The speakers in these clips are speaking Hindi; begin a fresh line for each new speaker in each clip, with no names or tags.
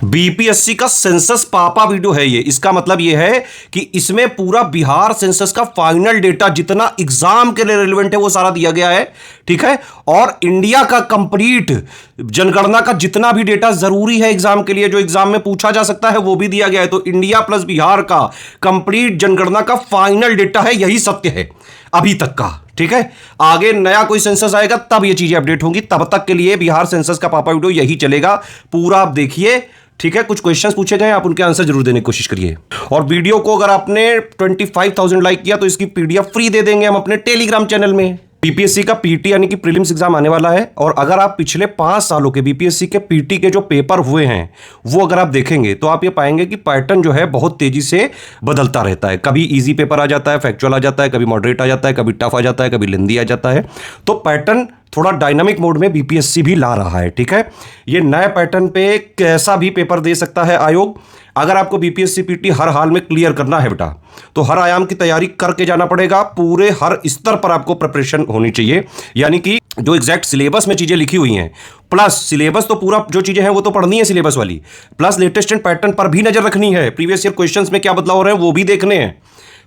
बीपीएससी का सेंसस पापा वीडियो है ये। इसका मतलब ये है कि इसमें पूरा बिहार सेंसस का फाइनल डेटा जितना एग्जाम के लिए रेलेवेंट है वो सारा दिया गया है, ठीक है। और इंडिया का कंप्लीट जनगणना का जितना भी डेटा जरूरी है एग्जाम के लिए, जो एग्जाम में पूछा जा सकता है, वो भी दिया गया है। तो इंडिया प्लस बिहार का कंप्लीट जनगणना का फाइनल डेटा है, यही सत्य है अभी तक का, ठीक है। आगे नया कोई सेंसस आएगा तब ये चीजें अपडेट होंगी, तब तक के लिए बिहार सेंसस का पापा वीडियो यही चलेगा, पूरा आप देखिए, ठीक है। कुछ क्वेश्चंस पूछे गए, आप उनके आंसर जरूर देने की कोशिश करिए। और वीडियो को अगर आपने 25,000 लाइक किया तो इसकी पीडीएफ फ्री दे देंगे हम अपने टेलीग्राम चैनल में। बीपीएससी का पीटी यानी कि प्रीलिम्स एग्जाम आने वाला है, और अगर आप पिछले 5 सालों के बीपीएससी के पीटी के जो पेपर हुए हैं वो अगर आप देखेंगे तो आप ये पाएंगे कि पैटर्न जो है बहुत तेजी से बदलता रहता है। कभी इजी पेपर आ जाता है, फैक्चुअल आ जाता है, कभी मॉडरेट आ जाता है, कभी टफ आ जाता है, कभी लेंदी आ जाता है। तो पैटर्न थोड़ा डायनामिक मोड में बीपीएससी भी ला रहा है, ठीक है। ये नए पैटर्न पे कैसा भी पेपर दे सकता है आयोग। अगर आपको बीपीएससी पीटी हर हाल में क्लियर करना है बेटा, तो हर आयाम की तैयारी करके जाना पड़ेगा, पूरे हर स्तर पर आपको प्रिपरेशन होनी चाहिए। यानी कि जो एग्जैक्ट सिलेबस में चीजें लिखी हुई हैं, प्लस सिलेबस तो पूरा जो चीजें हैं वो तो पढ़नी है सिलेबस वाली, प्लस लेटेस्ट एंड पैटर्न पर भी नजर रखनी है, प्रीवियस ईयर क्वेश्चंस में क्या बदलाव हो रहे हैं वो भी देखने हैं।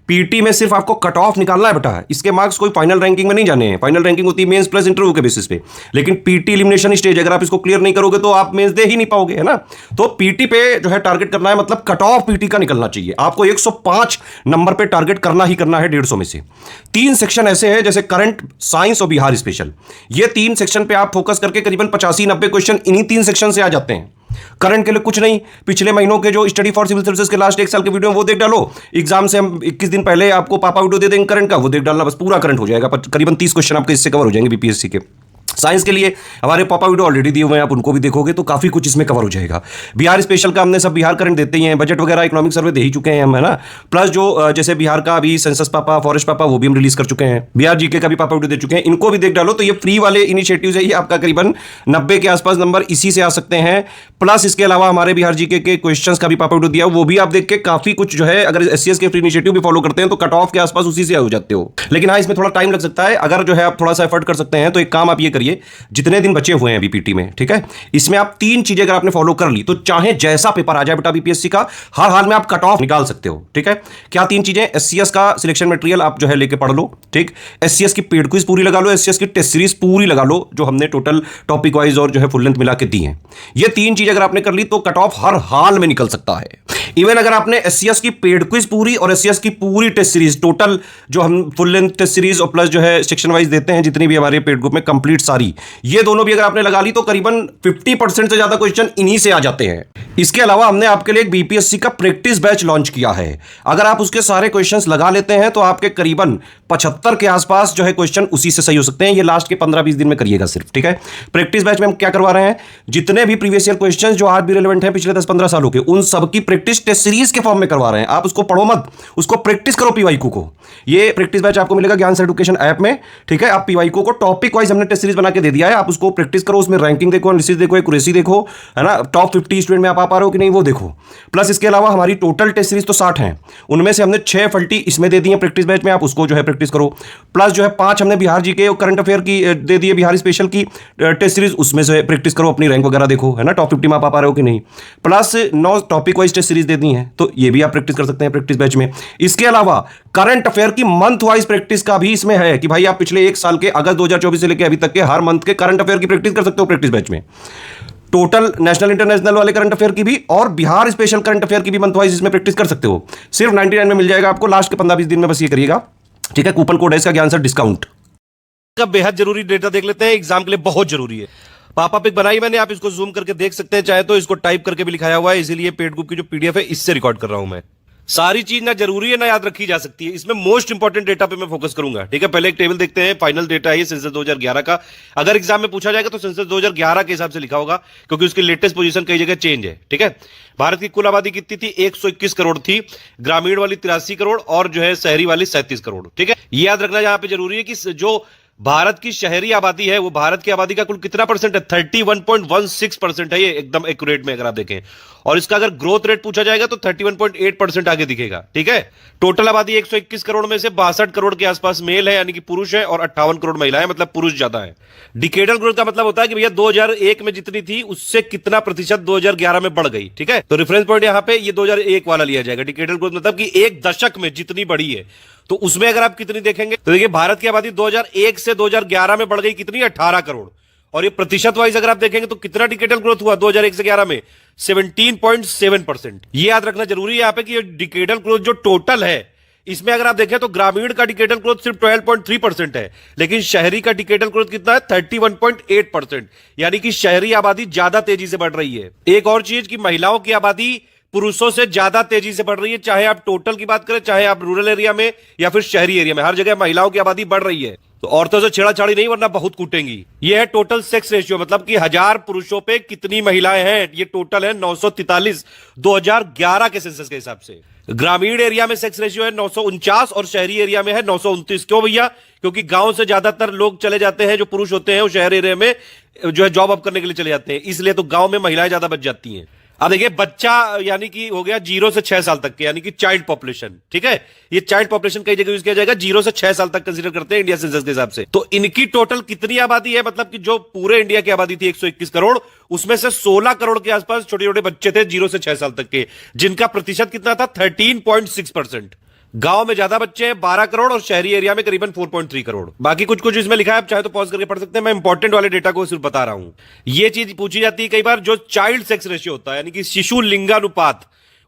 पीटी में सिर्फ आपको कट ऑफ निकालना है बेटा, इसके मार्क्स कोई फाइनल रैंकिंग में नहीं जाने हैं। फाइनल रैंकिंग होती है मेंस प्लस इंटरव्यू के बेसिस पे, लेकिन पीटी एलिमिनेशन स्टेज अगर आप इसको क्लियर नहीं करोगे तो आप मेंस दे ही नहीं पाओगे, है ना। तो पीटी पे जो है टारगेट करना है, मतलब कट ऑफ पीटी का निकलना चाहिए। आपको 105 नंबर पे टारगेट करना ही करना है 150 में से। 3 सेक्शन ऐसे हैं जैसे करंट, साइंस और बिहार स्पेशल, ये 3 सेक्शन पे आप फोकस करके करीबन 85-90 क्वेश्चन इन्हीं 3 सेक्शन से आ जाते हैं। करंट के लिए कुछ नहीं, पिछले महीनों के जो स्टडी फॉर सिविल सर्विसेज के लास्ट 1 साल के वीडियो वो देख डालो। एग्जाम से हम 21 दिन पहले आपको पापा वीडियो दे देंगे करंट का, वो देख डालना, बस पूरा करंट हो जाएगा। करीबन 30 क्वेश्चन आपके इससे कवर हो जाएंगे बीपीएससी के। साइंस के लिए हमारे पापा वीडियो ऑलरेडी दिए हुए हैं, आप उनको भी देखोगे तो काफी कुछ इसमें कवर हो जाएगा। बिहार स्पेशल का हमने सब बिहार करंट देते ही हैं, बजट वगैरह इकोनॉमिक सर्वे दे ही चुके हैं हम, है ना। प्लस जो जैसे बिहार का अभी सेंसस पापा, फॉरेस्ट पापा, वो भी हम रिलीज कर चुके हैं। बिहार जीके का भी पापा वीडियो दे चुके हैं, इनको भी देख डालो। तो ये फ्री वाले इनिशिएटिव्स है, ये आपका करीबन 90 के आसपास नंबर इसी से आ सकते हैं। प्लस इसके अलावा हमारे बिहार जीके के क्वेश्चंस का भी पापा वीडियो दिया, वो भी आप देख के काफी कुछ जो है, अगर एससीएस के फ्री इनिशिएटिव भी फॉलो करते हैं तो कट ऑफ के आसपास उसी से हो जाते हो। लेकिन हाँ, इसमें थोड़ा टाइम लग सकता है। अगर जो है आप थोड़ा सा एफर्ट कर सकते हैं तो एक काम आप ये करिए, जितने दिन बचे हुए हैं बीपीटी में, ठीक है, इसमें आप 3 चीजें अगर आपने फॉलो कर ली तो चाहे जैसा पेपर आ जाए बेटा बीपीएससी का, हर हाल में आप कट ऑफ निकाल सकते हो, ठीक है। क्या 3 चीजें? एससीएस का सिलेक्शन मटेरियल आप जो है लेके पढ़ लो, ठीक। एससीएस की पेड क्विज पूरी लगा लो, एससीएस की टेस्ट सीरीज पूरी लगा लो, जो हमने टोटल टॉपिक वाइज और जो है फुल लेंथ मिला के दी है। ये 3 चीजें अगर आपने कर ली तो कट ऑफ हर हाल में निकल सकता है। इवन अगर आपने एससीएस की पेड क्विज पूरी और एससीएस की पूरी टेस्ट सीरीज, टोटल जो हम फुल लेंथ टेस्ट सीरीज और प्लस जो है सेक्शन वाइज देते हैं जितनी भी हमारे पेड ग्रुप में, कंप्लीट सारी, ये दोनों भी अगर आपने लगा ली तो करीबन 50% से ज्यादा क्वेश्चन इन्हीं से आ जाते हैं। इसके अलावा हमने आपके लिए एक बीपीएससी का प्रैक्टिस बैच लॉन्च किया है। अगर आप उसके सारे क्वेश्चंस लगा लेते हैं तो आपके करीबन 75 के आसपास जो है क्वेश्चन उसी से सही हो सकते हैं। ये लास्ट के 15-20 दिन में करिएगा सिर्फ, ठीक है। प्रैक्टिस बैच में हम क्या करवा रहे हैं, जितने भी प्रीवियस ईयर क्वेश्चंस जो आज भी रिलेवेंट हैं पिछले 10-15 सालों के, उन सबकी प्रैक्टिस टेस्ट सीरीज के फॉर्म में करवा रहे हैं। आप उसको पढ़ो मत, उसको प्रैक्टिस करो पीवाईक्यू को। ये प्रैक्टिस बैच आपको मिलेगा ज्ञान एजुकेशन ऐप में, ठीक है। आप पीवाईक्यू को टॉपिक वाइज हमने टेस्ट सीरीज बना के दे दिया है, आप उसको प्रैक्टिस करो, उसमें रैंकिंग देखो, एनालिसिस देखो, एक्यूरेसी देखो, है ना, टॉप 50 स्टूडेंट में आप आ पा रहे हो कि नहीं वो देखो। प्लस इसके अलावा हमारी टोटल टेस्ट सीरीज तो 60 हैं, उनमें से हमने 6 फल्टी इसमें दे दी है प्रैक्टिस बैच में, आप उसको जो है प्रैक्टिस करो। प्लस जो है 5 हमने बिहार जीके और करंट अफेयर की दे दी है, बिहार स्पेशल की टेस्ट सीरीज, उसमें से प्रैक्टिस करो, अपनी रैंक वगैरह देखो, है ना, टॉप 50 में आप आ पा रहे हो कि नहीं। Plus 9 topic wise test series दे दी हैं, तो ये भी आप प्रैक्टिस कर सकते हैं प्रैक्टिस बैच में। इसके अलावा करंट अफेयर की मंथ वाइज प्रैक्टिस का भी इसमें है कि भाई आप पिछले 1 साल के अगस्त 2024 से लेकर अभी तक के हर मंथ के करंट अफेयर की प्रैक्टिस कर सकते हो प्रैक्टिस बैच में। टोटल नेशनल इंटरनेशनल वाले करंट अफेयर की भी और बिहार स्पेशल करंट अफेयर की भी मंथ वाइज इसमें प्रैक्टिस कर सकते हो। सिर्फ 99 में मिल जाएगा आपको लास्ट के 15-20 दिन में, बस ये करिएगा, ठीक है। कूपन कोड है इसका ज्ञान सर डिस्काउंट का। बेहद जरूरी डेटा देख लेते हैं, एग्जाम के लिए बहुत जरूरी है। पापा पिक बनाई मैंने, आप इसको जूम करके देख सकते हैं, चाहे तो इसको टाइप करके भी लिखाया हुआ है, इसीलिए पेड ग्रुप की जो पीडीएफ है इससे रिकॉर्ड कर रहा हूं मैं। सारी चीज ना जरूरी है ना याद रखी जा सकती है, इसमें मोस्ट इंपॉर्टेंट डेटा पे मैं फोकस करूंगा, ठीक है। पहले एक टेबल देखते हैं, फाइनल डेटा है ये सेंसस 2011 का। अगर एग्जाम में पूछा जाएगा तो सेंसस 2011 के हिसाब से लिखा होगा, क्योंकि उसकी लेटेस्ट पोजीशन कई जगह चेंज है, ठीक है। भारत की कुल आबादी कितनी थी? 121 करोड़ थी, ग्रामीण वाली 83 करोड़ और जो है शहरी वाली 37 करोड़, ठीक है। ये याद रखना यहाँ पे जरूरी है कि जो भारत की शहरी आबादी है वो भारत की आबादी का कुल कितना परसेंट है? 31.16% है, ये एकदम एक्यूरेट में अगर आप देखें। और इसका अगर ग्रोथ रेट पूछा जाएगा तो 31.8% आगे दिखेगा। ठीक है, टोटल आबादी 121 करोड़ में से 62 करोड़ के आसपास मेल है यानी कि पुरुष है, और 58 करोड़ महिलाएं, मतलब पुरुष ज्यादा है। डिकेडल ग्रोथ का मतलब होता है कि भैया 2001 में जितनी थी उससे कितना प्रतिशत 2011 में बढ़ गई। ठीक है, तो रेफरेंस पॉइंट यहां पे ये 2001 वाला लिया जाएगा। डिकेडल ग्रोथ मतलब कि एक दशक में जितनी बढ़ी है, तो उसमें अगर आप कितनी देखेंगे तो देखिए भारत की आबादी 2001 से 2011 में बढ़ गई कितनी? 18 करोड़। और ये प्रतिशत वाइज अगर आप देखेंगे तो कितना डिकेडल ग्रोथ हुआ 2001 से 11 में? 17.7%। ये याद रखना जरूरी है यहां पे कि ये डिकेडल ग्रोथ जो टोटल है, इसमें अगर आप देखें तो ग्रामीण का डिकेडल ग्रोथ सिर्फ 12.3% है, लेकिन शहरी का डिकेडल ग्रोथ कितना है? 31.8%। यानी कि शहरी आबादी ज्यादा तेजी से बढ़ रही है। एक और चीज कि महिलाओं की आबादी पुरुषों से ज्यादा तेजी से बढ़ रही है, चाहे आप टोटल की बात करें, चाहे आप रूरल एरिया में या फिर शहरी एरिया में, हर जगह महिलाओं की आबादी बढ़ रही है। तो औरतों से छेड़ाछाड़ी नहीं, वरना बहुत कूटेंगी। ये है टोटल सेक्स रेशियो, मतलब कि 1000 पुरुषों पे कितनी महिलाएं हैं। ये टोटल है 943 2011 के सेंसस के हिसाब से। ग्रामीण एरिया में सेक्स रेशियो है 949 और शहरी एरिया में है 929। क्यों भैया? क्योंकि गांव से ज्यादातर लोग चले जाते हैं, जो पुरुष होते हैं वो शहर एरिया में जो है जॉब अप करने के लिए चले जाते हैं, इसलिए तो गांव में महिलाएं ज्यादा बच जाती हैं। अब देखिए बच्चा यानी कि हो गया 0 से 6 साल तक के, यानी कि चाइल्ड पॉपुलेशन। ठीक है, ये चाइल्ड पॉपुलेशन कई जगह यूज किया जाएगा, 0 से 6 साल तक कंसीडर करते हैं इंडिया सेंसस के हिसाब से। तो इनकी टोटल कितनी आबादी है? मतलब कि जो पूरे इंडिया की आबादी थी 121 करोड़, उसमें से 16 करोड़ के आसपास छोटे छोटे बच्चे थे 0 से 6 साल तक के, जिनका प्रतिशत कितना था? 13.6%। गांव में ज्यादा बच्चे हैं 12 करोड़ और शहरी एरिया में करीबन 4.3 करोड़। बाकी कुछ कुछ इसमें लिखा है, आप चाहे तो पॉज करके पढ़ सकते हैं, मैं इंपॉर्टेंट वाले डेटा को सिर्फ बता रहा हूं। ये चीज पूछी जाती है कई बार, जो चाइल्ड सेक्स रेशियो होता है यानी कि शिशु लिंगानुपात,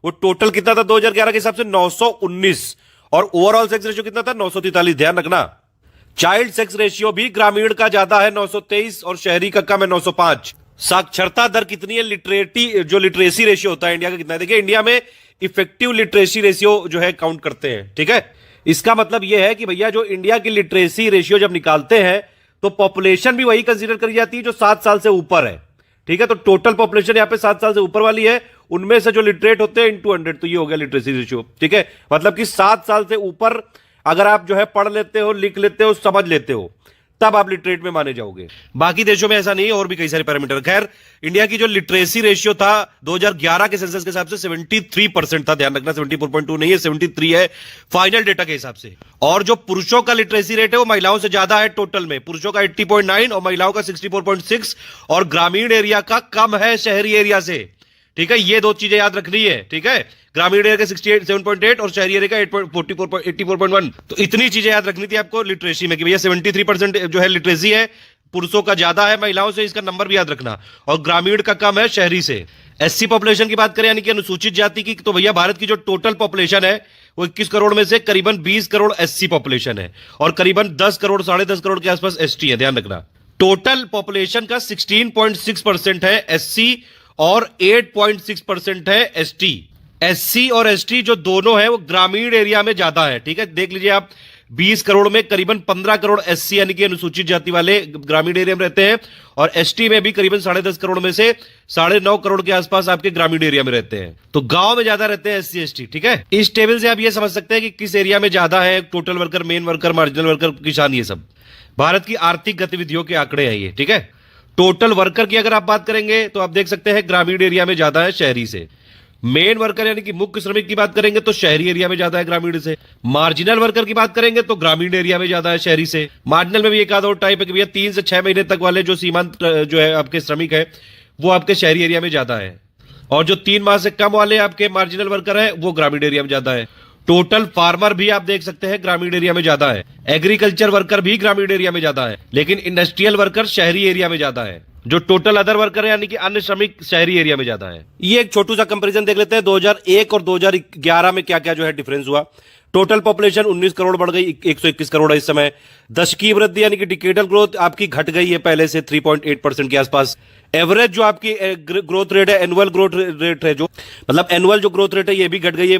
वो टोटल कितना था 2011 के हिसाब से? 919। और ओवरऑल सेक्स रेशियो कितना था? 943। ध्यान रखना, चाइल्ड सेक्स रेशियो भी ग्रामीण का ज्यादा है 923 और शहरी का कम है 905। साक्षरता दर कितनी है? लिटरेसी रेशियो होता है इंडिया का कितना है? देखिए इंडिया में इफेक्टिव लिटरेसी रेशियो जो है काउंट करते हैं। ठीक है, इसका मतलब यह है कि भैया जो इंडिया की लिटरेसी रेशियो जब निकालते हैं तो पॉपुलेशन भी वही कंसीडर करी जाती है जो 7 साल से ऊपर है। ठीक है, तो टोटल पॉपुलेशन यहां पे 7 साल से ऊपर वाली है, उनमें से जो लिटरेट होते हैं इनटू 100, तो ये हो गया लिटरेसी रेशियो। ठीक है, मतलब कि 7 साल से ऊपर अगर आप जो है पढ़ लेते हो, लिख लेते हो, समझ लेते हो, तब आप लिटरेट में माने जाओगे। बाकी देशों में ऐसा नहीं है, और भी कई सारे पैरामीटर। खैर, इंडिया की जो लिटरेसी रेशियो था 2011 के सेंसस के हिसाब से 73% था। ध्यान रखना, 74.2 नहीं है, 73 है फाइनल डेटा के हिसाब से। और जो पुरुषों का लिटरेसी रेट है वो महिलाओं से ज्यादा है टोटल में, पुरुषों का 80.9 और महिलाओं का 64.6, और ग्रामीण एरिया का कम है शहरी एरिया से। ठीक है, ये दो चीजें याद रखनी है। ठीक है, ग्रामीण एरिया का 7.8 और शहरी एरिया का 84.1। तो इतनी चीजें याद रखनी थी आपको लिटरेसी में कि भैया 73% जो है लिटरेसी है, पुरुषों का ज्यादा है महिलाओं से, इसका नंबर भी याद रखना, और ग्रामीण का कम है शहरी से। एससी पॉपुलेशन की बात करें यानी कि अनुसूचित जाति की, तो भैया भारत की जो टोटल पॉपुलेशन है वो 21 करोड़ में से करीबन 20 करोड़ एससी पॉपुलेशन है, और करीबन 10 करोड़ 10.5 करोड़ के आसपास एसटी है। ध्यान रखना, टोटल पॉपुलेशन का 16.6% है एससी और 8.6% है एसटी। एससी और एसटी जो दोनों है वो ग्रामीण एरिया में ज्यादा है। ठीक है, देख लीजिए आप, 20 करोड़ में करीबन 15 करोड़ एससी यानी कि अनुसूचित जाति वाले ग्रामीण एरिया में रहते हैं, और एसटी में भी करीबन 10.5 करोड़ में से 9.5 करोड़ के आसपास आपके ग्रामीण एरिया में रहते हैं। तो गांव में ज्यादा रहते हैं एससी एसटी। ठीक है, इस टेबल से आप ये समझ सकते हैं कि किस एरिया में ज्यादा है total worker, main worker, marginal worker, किसान, ये सब भारत की आर्थिक गतिविधियों के आंकड़े हैं ये। ठीक है, टोटल वर्कर की अगर आप बात करेंगे तो आप देख सकते हैं ग्रामीण एरिया में ज्यादा है शहरी से। मेन वर्कर यानी कि मुख्य श्रमिक की बात करेंगे तो शहरी एरिया में ज्यादा है ग्रामीण से। मार्जिनल वर्कर की बात करेंगे तो ग्रामीण एरिया में ज्यादा है शहरी से। मार्जिनल में भी एक आधा और टाइप है कि भैया 3 से 6 महीने तक वाले जो सीमांत जो है आपके श्रमिक है वो आपके शहरी एरिया में ज्यादा है, और जो 3 माह से कम वाले आपके मार्जिनल वर्कर है वो ग्रामीण एरिया में ज्यादा है। टोटल फार्मर भी आप देख सकते हैं ग्रामीण एरिया में ज्यादा है। एग्रीकल्चर वर्कर भी ग्रामीण एरिया में ज्यादा है, लेकिन इंडस्ट्रियल वर्कर शहरी एरिया में ज्यादा है। जो टोटल अदर वर्कर है यानी कि अन्य श्रमिक शहरी एरिया में ज्यादा है। ये एक छोटू सा कंपैरिजन देख लेते हैं 2001 और 2011 में क्या क्या जो है डिफरेंस हुआ। टोटल पॉपुलेशन 19 करोड़ बढ़ गई, 121 करोड़ है इस समय। दशकीय वृद्धि यानी कि डिकेडल ग्रोथ आपकी घट गई है पहले से 3.8% के आसपास। एवरेज जो आपकी ग्रोथ रेट है, एनुअल ग्रोथ रेट है, जो मतलब एनुअल जो ग्रोथ रेट है ये भी घट गई है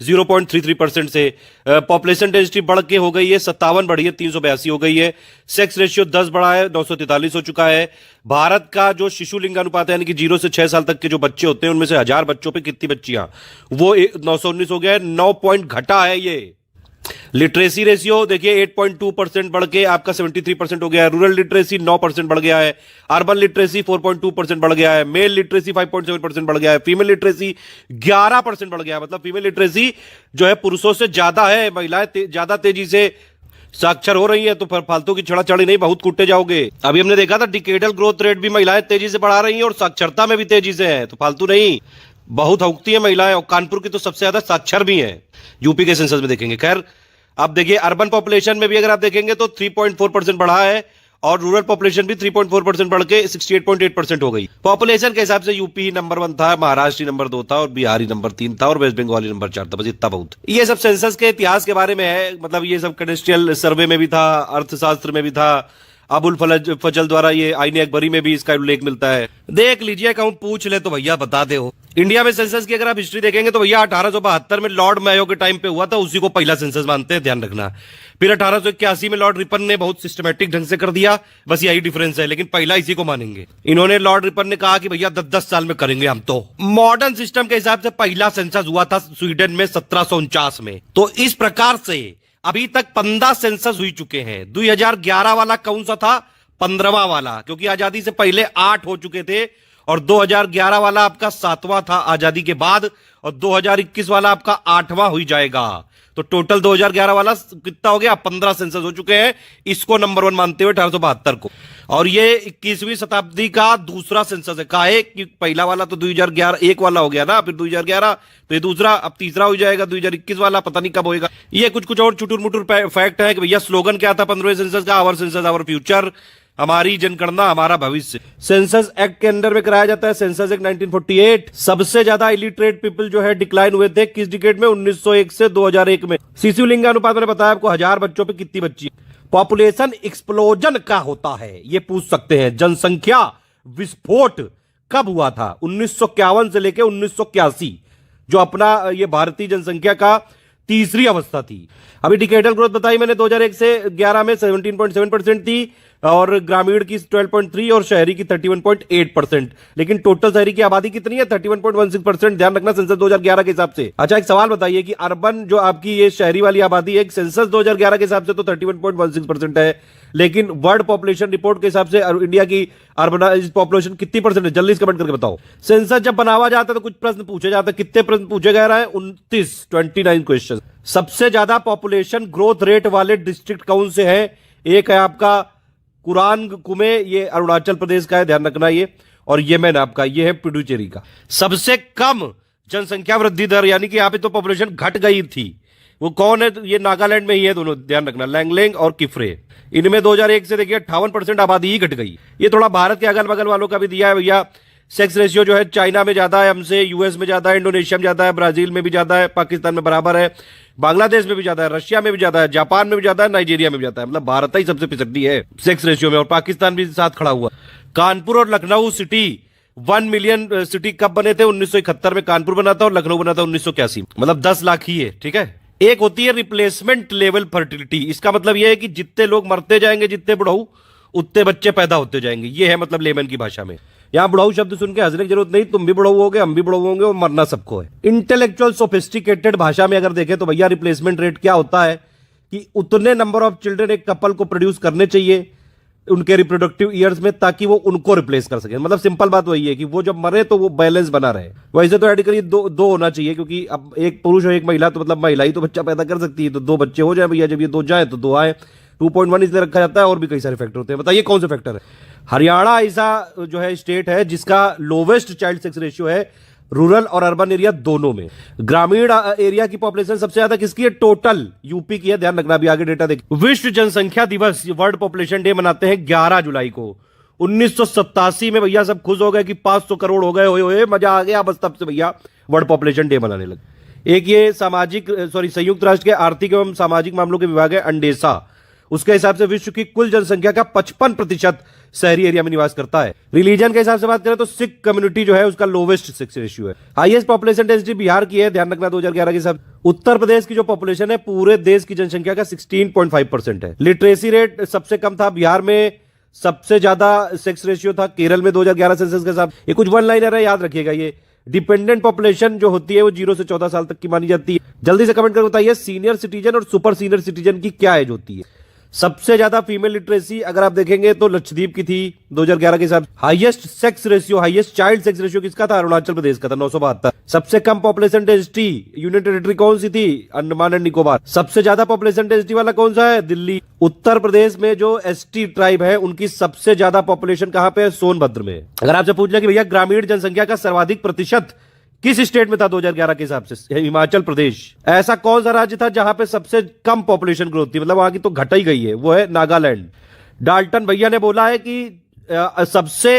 -0.33% से। पॉपुलेशन डेंसिटी बढ़ के हो गई है 57 बढ़ी है 382 हो गई है। सेक्स रेशियो 10 बढ़ा है 943 हो चुका है। भारत का जो शिशु लिंगानुपात है यानी कि 0 से 6 साल तक के जो बच्चे होते हैं उनमें से 1000 बच्चों पे कितनी बच्चियां, वो 919 हो गया है। 9 पॉइंट घटा है ये।
लिटरेसी रेशियो देखिए 8.2% बढ़ के आपका 73% हो गया है। रूरल लिटरेसी 9% बढ़ गया है। अर्बन लिटरेसी 4.2% बढ़ गया है। मेल लिटरेसी 5.7% बढ़ गया है। फीमेल लिटरेसी 11% बढ़ गया है। मतलब फीमेल लिटरेसी जो है पुरुषों से ज्यादा है। महिलाएं ज्यादा तेजी से साक्षर हो रही है, तो फिर फालतू की छड़ाछड़ी नहीं, बहुत कुट्टे जाओगे। अभी हमने देखा था डिकेडल ग्रोथ रेट भी महिलाएं तेजी से बढ़ा रही हैं और साक्षरता में भी तेजी से है, तो फालतू नहीं, बहुत हौकती है महिलाएं। और कानपुर की तो सबसे ज्यादा साक्षर भी है यूपी के सेंसस में देखेंगे। खैर आप देखिए अर्बन पॉपुलेशन में भी अगर आप देखेंगे तो 3.4% बढ़ा है और रूरल पॉपुलेशन भी 3.4% बढ़ के 68.8% हो गई। पॉपुलेशन के हिसाब से यूपी ही नंबर 1 था, महाराष्ट्र ही नंबर 2 था और बिहार ही नंबर 3 था और वेस्ट बंगाल ही नंबर 4 था। बस इतना बहुत। ये सब सेंसस के इतिहास के बारे में है, मतलब ये सब कैडेस्ट्रियल सर्वे में भी था, अर्थशास्त्र में भी था, अबुल फजल द्वारा ये आईने अकबरी में भी इसका उल्लेख मिलता है। देख लीजिए, कहूं पूछ ले तो भैया बता दे हो। इंडिया में सेंसस की अगर आप हिस्ट्री देखेंगे तो भैया 1872 में लॉर्ड मेयो के टाइम पे हुआ था, उसी को पहला सेंसस मानते हैं, ध्यान रखना। फिर 1881 में लॉर्ड रिपन ने बहुत सिस्टमैटिक ढंग से कर दिया, बस यही डिफरेंस है, लेकिन पहला इसी को मानेंगे। इन्होंने लॉर्ड रिपन ने कहा कि भैया 10-10 साल में करेंगे हम। तो मॉडर्न सिस्टम के हिसाब से पहला सेंसस हुआ था स्वीडन में 1749 में। तो इस प्रकार से अभी तक 15 सेंसस हुई चुके हैं। 2011 वाला कौन सा था? 15वां वाला, क्योंकि आजादी से पहले 8 हो चुके थे और 2011 वाला आपका 7वां था आजादी के बाद और 2021 वाला आपका 8वां हो जाएगा। तो टोटल 2011 वाला कितना हो गया? 15 सेंसस हो चुके हैं, इसको नंबर 1 मानते हुए 1872 को। और ये 21वीं शताब्दी का दूसरा सेंसस है। काहे कि पहला वाला तो 2011 एक वाला हो गया ना, फिर 2011 तो ये दूसरा, अब तीसरा हो जाएगा 2021 वाला, पता नहीं कब होएगा। ये कुछ और चुटुर मुटुर फैक्ट है कि भैया स्लोगन क्या था 15वें सेंसस का? आवर सेंसस आवर फ्यूचर, हमारी जनगणना हमारा भविष्य। सेंसस एक्ट के अंडर में कराया जाता है। Census act 1948। सबसे ज्यादा इलिटरेट पीपल जो है डिक्लाइन हुए थे किस डिकेड में? 1901 से 2001 में। शिशु लिंगानुपात मैंने बताया आपको, 1000 बच्चों पे कितनी बच्ची। पॉपुलेशन एक्सप्लोजन क्या होता है ये पूछ सकते हैं। जनसंख्या विस्फोट कब हुआ था? 1951 से लेकर 1981, जो अपना ये भारतीय जनसंख्या का तीसरी अवस्था थी। अभी डिकेडल ग्रोथ बताई मैंने 2001 से 11 में 17.7% थी और ग्रामीण की 12.3 और शहरी की 31.8%। लेकिन टोटल शहरी की आबादी कितनी है? 31.16%। ध्यान रखना सेंसस 2011 के हिसाब से। अच्छा एक सवाल बताइए कि अर्बन जो आपकी ये शहरी वाली आबादी है, सेंसस 2011 के हिसाब से तो 31.16% है, लेकिन वर्ल्ड पॉपुलेशन रिपोर्ट के हिसाब से इंडिया की अर्बनाइज्ड पॉपुलेशन कितनी परसेंट है? जल्दी कमेंट करके बताओ। सेंसस जब बनावा जाता है तो कुछ प्रश्न पूछे जाते हैं। कितने प्रश्न पूछे गए रहे? 29 क्वेश्चन। सबसे ज्यादा पॉपुलेशन ग्रोथ रेट वाले डिस्ट्रिक्ट कौन से हैं? एक है आपका कुरान कुमे, ये अरुणाचल प्रदेश का है, ध्यान रखना ये। और येमेन आपका ये है पुडुचेरी का। सबसे कम जनसंख्या वृद्धि दर, यानी कि यहां पे तो पॉपुलेशन घट गई थी, वो कौन है? ये नागालैंड में ही है दोनों, ध्यान रखना, लैंगलेंग और किफरे। इनमें 2001 से देखिए 58% आबादी ही घट गई। ये थोड़ा भारत के अगल बगल वालों का भी दिया है भैया। सेक्स रेशियो जो है चाइना में ज्यादा है हमसे, यूएस में ज्यादा है, इंडोनेशिया में ज्यादा है, ब्राजील में भी ज्यादा है, पाकिस्तान में बराबर है, बांग्लादेश में भी ज्यादा है, रशिया में भी ज्यादा है, जापान में भी ज्यादा है, नाइजीरिया में भी ज्यादा है। मतलब भारत ही सबसे पिछड़ी है सेक्स रेशियो में और पाकिस्तान भी साथ खड़ा हुआ। कानपुर और लखनऊ सिटी 1 मिलियन सिटी कब बने थे? 1971 में कानपुर बना था और लखनऊ बना था 1981। मतलब 10 लाख ही है, ठीक है। एक होती है रिप्लेसमेंट लेवल फर्टिलिटी। इसका मतलब यह है कि जितने लोग मरते जाएंगे, जितने बुढ़ऊ, उतने बच्चे पैदा होते जाएंगे। ये है मतलब लेमन की भाषा में। यहां बुढ़ऊ शब्द सुन के हंसने की जरूरत नहीं, तुम भी बुढ़ऊ होगे, हम भी बुढ़ऊ होंगे और मरना सबको है। इंटेलेक्चुअल सोफिस्टिकेटेड भाषा में अगर देखें तो भैया रिप्लेसमेंट रेट क्या होता है कि उतने नंबर ऑफ चिल्ड्रन एक कपल को प्रोड्यूस करने चाहिए उनके रिप्रोडक्टिव ईयर्स में, ताकि वो उनको रिप्लेस कर सके। मतलब सिंपल बात वही है कि वो जब मरे तो वो बैलेंस बना रहे। वैसे तो आइडिकली दो होना चाहिए, क्योंकि अब एक पुरुष और एक महिला, तो मतलब महिला ही तो बच्चा पैदा कर सकती है, तो 2 बच्चे हो जाए भैया। जब ये 2 जाए तो 2 आए। 2.1 इसलिए रखा जाता है, और भी कई सारे फैक्टर होते हैं। बताइए कौन से फैक्टर है? हरियाणा ऐसा जो है स्टेट है जिसका लोवेस्ट चाइल्ड सेक्स रेशियो है रूरल और अर्बन एरिया दोनों में। ग्रामीण एरिया की पॉपुलेशन सबसे ज्यादा किसकी है? टोटल यूपी की है, ध्यान रखना। अभी आगे डेटा देखिए। विश्व जनसंख्या दिवस, वर्ल्ड पॉपुलेशन डे मनाते हैं 11 जुलाई को। 1987 में भैया सब खुश हो गए कि 500 करोड़ हो गए, होए मजा आ गया। बस तब से भैया वर्ल्ड पॉपुलेशन डे मनाने लगे। एक ये संयुक्त राष्ट्र के आर्थिक एवं सामाजिक मामलों के विभाग है अंडेसा, उसके हिसाब से विश्व की कुल जनसंख्या का 55% शहरी एरिया में निवास करता है। रिलीजन के हिसाब से बात करें तो सिख कम्युनिटी जो है उसका लोवेस्ट सेक्स रेशियो है। हाईएस्ट पॉपुलेशन डेंसिटी बिहार की है, ध्यान रखना 2011 के हिसाब। उत्तर प्रदेश की जो पॉपुलेशन है पूरे देश की जनसंख्या का 16.5% है। लिटरेसी रेट सबसे कम था बिहार में, सबसे ज्यादा सेक्स रेशियो था केरल में 2011 सेंसस के हिसाब। ये कुछ वन लाइनर है, याद रखिएगा। ये डिपेंडेंट पॉपुलेशन जो होती है वो 0 से 14 साल तक की मानी जाती है। जल्दी से कमेंट करके बताइए सीनियर सिटीजन और सुपर सीनियर सिटीजन की क्या एज होती है। सबसे ज्यादा फीमेल लिटरेसी अगर आप देखेंगे तो लक्षद्वीप की थी 2011 के हिसाब से। Highest sex ratio, highest child sex ratio किसका था? अरुणाचल प्रदेश का था 972। सबसे कम पॉपुलेशन डेंसिटी यूनियन टेरिटरी कौन सी थी? अंडमान एंड निकोबार। सबसे ज्यादा पॉपुलेशन डेंसिटी वाला कौन सा है? दिल्ली। उत्तर प्रदेश में जो एसटी ट्राइब है उनकी सबसे ज्यादा पॉपुलेशन कहां पे है? सोनभद्र में। अगर आपसे पूछ लें कि भैया ग्रामीण जनसंख्या का सर्वाधिक प्रतिशत किस स्टेट में था 2011 के हिसाब से? हिमाचल प्रदेश। ऐसा कौन सा राज्य था जहां पे सबसे कम पॉपुलेशन ग्रोथ थी, मतलब वहां की तो घटा ही गई है? वो है नागालैंड। डाल्टन भैया ने बोला है कि सबसे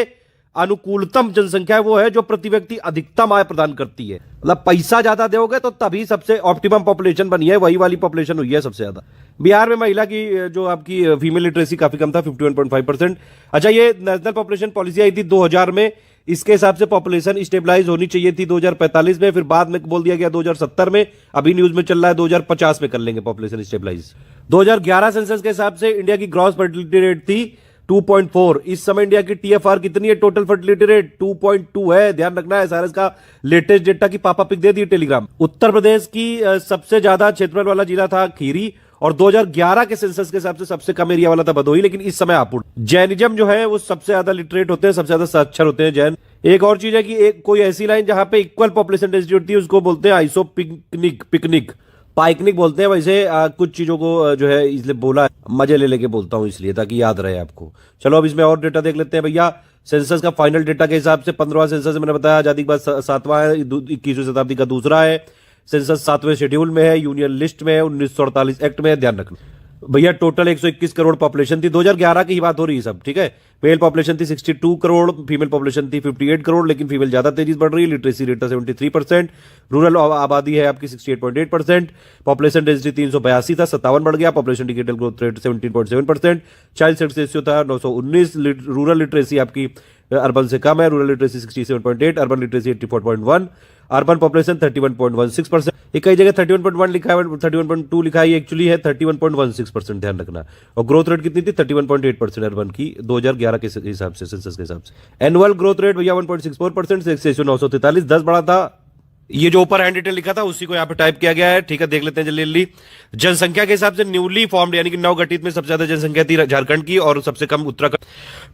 अनुकूलतम जनसंख्या वो है जो प्रति व्यक्ति अधिकतम आय प्रदान करती है, मतलब पैसा ज्यादा दोगे तो तभी सबसे ऑप्टिमम पॉपुलेशन बनी है, वही वाली पॉपुलेशन हुई है सबसे ज्यादा। बिहार में महिला की जो आपकी फीमेल लिटरेसी काफी कम था 51.5%। अच्छा, ये नेशनल पॉपुलेशन पॉलिसी आई थी 2000 में, इसके हिसाब से पॉपुलेशन स्टेबलाइज होनी चाहिए थी 2045 में, फिर बाद में बोल दिया गया 2070 में, अभी न्यूज में चल रहा है 2050 में कर लेंगे पॉपुलेशन स्टेबलाइज। 2011 सेंसस के हिसाब से इंडिया की ग्रॉस फर्टिलिटी रेट थी 2.4। इस समय इंडिया की टीएफआर कितनी है? टोटल फर्टिलिटी रेट 2.2 है, ध्यान रखना है। सारा इसका लेटेस्ट डेटा की पापा पिक दे दी टेलीग्राम। उत्तर प्रदेश की सबसे ज्यादा क्षेत्रफल वाला जिला था खीरी, और 2011 के सेंसस के हिसाब से सबसे कम एरिया वाला था भदोही, लेकिन इस समय हापुड़। जैनिज्म जो है वो सबसे ज्यादा लिटरेट होते हैं, सबसे ज्यादा साक्षर होते हैं जैन। एक और चीज है कि एक कोई ऐसी लाइन जहां पे इक्वल पॉपुलेशन डेंसिटी होती है उसको बोलते हैं आइसो पिकनिक पाइकनिक बोलते हैं। वैसे कुछ चीजों को जो है इसलिए बोला मजे ले लेके बोलता हूं इसलिए, ताकि याद रहे आपको। चलो अब इसमें और डेटा देख लेते हैं भैया। सेंसस का फाइनल डेटा के हिसाब से 15वां सेंसस मैंने बताया आजादी के बाद 7वां है, 21वीं शताब्दी का दूसरा है। सेंसस 7वें शेड्यूल में है, यूनियन लिस्ट में है, 1948 एक्ट में है, ध्यान रखना भैया। टोटल 121 करोड़ पॉपुलेशन थी, 2011 की ही बात हो रही है सब, ठीक है। मेल पॉपुलेशन थी 62 करोड़, फीमेल पॉपुलेशन थी 58 करोड़, लेकिन फीमेल ज्यादा तेजी से बढ़ रही है। लिटरेसी रेट था 73%। रूरल आबादी है आपकी 68.8%। पॉपुलेशन डेंसिटी 382 था, 57 बढ़ गया। Population indicator growth rate 17.7%। Child sex ratio था 919। रूरल लिटरेसी आपकी अर्बन से कम है, rural literacy 67.8, urban literacy 84.1। Urban population 31.16%। ये कई जगह 31.1 लिखा है, 31.2 लिखा है, एक्चुअली है 31.16%, ध्यान रखना। और ग्रोथ रेट कितनी थी? 31.8% अर्बन की 2011 के हिसाब से, सेंसस के हिसाब से। एनुअल ग्रोथ रेट भैया 1.64%, सेक्स रेशियो 943, 10 बढ़ा था। ये जो ऊपर हैंड डिटेल लिखा था उसी को यहाँ पे टाइप किया गया है, ठीक है। देख लेते हैं जल्दी जल्दी। जनसंख्या के हिसाब से न्यूली फॉर्म्ड यानी कि नवगठित में सबसे ज्यादा जनसंख्या थी झारखंड की, और सबसे कम उत्तराखंड।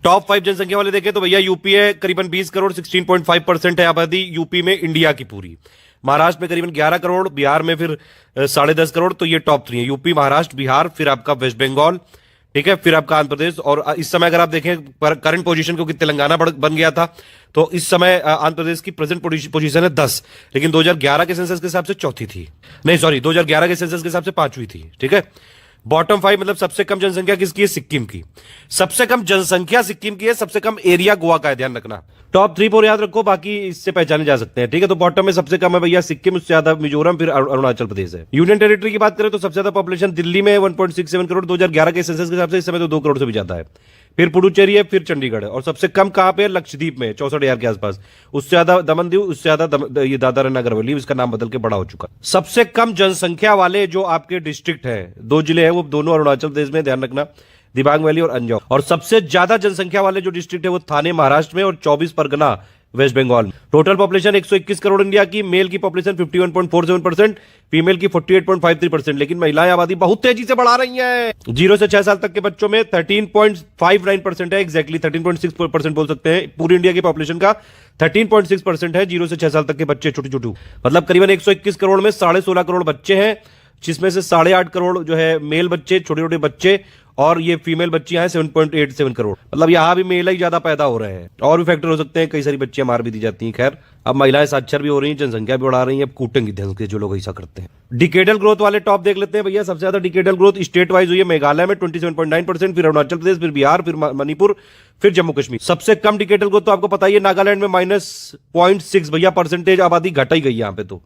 टॉप 5 जनसंख्या वाले देखें तो भैया यूपी है, करीबन 20 करोड़, 16.5% है आबादी यूपी में इंडिया की पूरी। महाराष्ट्र में करीबन 11 करोड़, बिहार में फिर 10.5 करोड़। तो ये टॉप 3 है, यूपी, महाराष्ट्र, बिहार, फिर आपका वेस्ट बंगाल, ठीक है, फिर आपका आंध्र प्रदेश। और इस समय अगर आप देखें करंट पोजीशन क्योंकि तेलंगाना बन गया था, तो इस समय आंध्र प्रदेश की प्रेजेंट पोजीशन है 10, लेकिन 2011 के सेंसस के हिसाब से चौथी थी, नहीं सॉरी 2011 के सेंसस के हिसाब से 5वीं थी, ठीक है। बॉटम 5 मतलब सबसे कम जनसंख्या किसकी है? सिक्किम की। सबसे कम जनसंख्या सिक्किम की है, सबसे कम एरिया गोवा का है, ध्यान रखना। टॉप 3 4 याद रखो, बाकी इससे पहचाने जा सकते हैं, ठीक है। तो बॉटम में सबसे कम है भैया सिक्किम, उससे ज्यादा मिजोरम, फिर अरुणाचल प्रदेश है। यूनियन टेरिटरी की बात करें तो सबसे ज्यादा पॉपुलेशन दिल्ली में है 1.67 करोड़ 2011 के सेंसस के हिसाब से, इस समय तो 2 करोड़ से भी ज्यादा है। फिर पुडुचेरी है, फिर चंडीगढ़ है, और सबसे कम कहां पे है? लक्षद्वीप में 64,000 के आसपास। उससे ज्यादा दमन दीव, उससे ज्यादा ये दादरा नगर हवेली, इसका नाम बदल के बड़ा हो चुका। सबसे कम जनसंख्या वाले जो आपके डिस्ट्रिक्ट है, 2 जिले हैं, वो दोनों अरुणाचल प्रदेश में, ध्यान रखना, दिबांग वैली और अंजाव। और सबसे ज्यादा जनसंख्या वाले जो डिस्ट्रिक्ट है वो थाने महाराष्ट्र में, और 24 Pargana West Bengal. Total population 121 crore India की। मेल की पॉपुलेशन 51.47%, फीमेल की 48.53%, लेकिन महिलाएं आबादी बहुत तेजी से बढ़ा रही हैं। 0 से 6 साल तक के बच्चों में 13.59% है, एग्जैक्टली 13.6% बोल सकते हैं। पूरी इंडिया की पॉपुलेशन का 13.6% है 0 से 6 साल तक के बच्चे, छोटे छोटे, मतलब करीबन 121 करोड़ में 16.5 करोड़ बच्चे हैं, जिसमें से 8.5 करोड़ जो है मेल बच्चे, छोटे छोटे बच्चे, और ये फीमेल बच्चियां हैं 7.87 करोड़, मतलब यहां भी मेल ही ज्यादा पैदा हो रहे हैं। और भी फैक्टर हो सकते हैं, कई सारी बच्चियां मार भी दी जाती हैं। खैर, अब महिलाएं साक्षर भी हो रही हैं, जनसंख्या भी बढ़ा रही हैं, अब कूटेंगी ढंग के जो लोग ऐसा करते हैं। डिकेडल ग्रोथ वाले टॉप देख लेते हैं भैया। सबसे ज्यादा डिकेडल ग्रोथ स्टेट वाइज हुई है मेघालय में 27.9%, फिर अरुणाचल प्रदेश, फिर बिहार, फिर मणिपुर, फिर जम्मू कश्मीर। सबसे कम डिकेडल ग्रोथ तो आपको पता ही है नागालैंड में -0.6 भैया परसेंटेज, आबादी घटा ही गई यहां पे। तो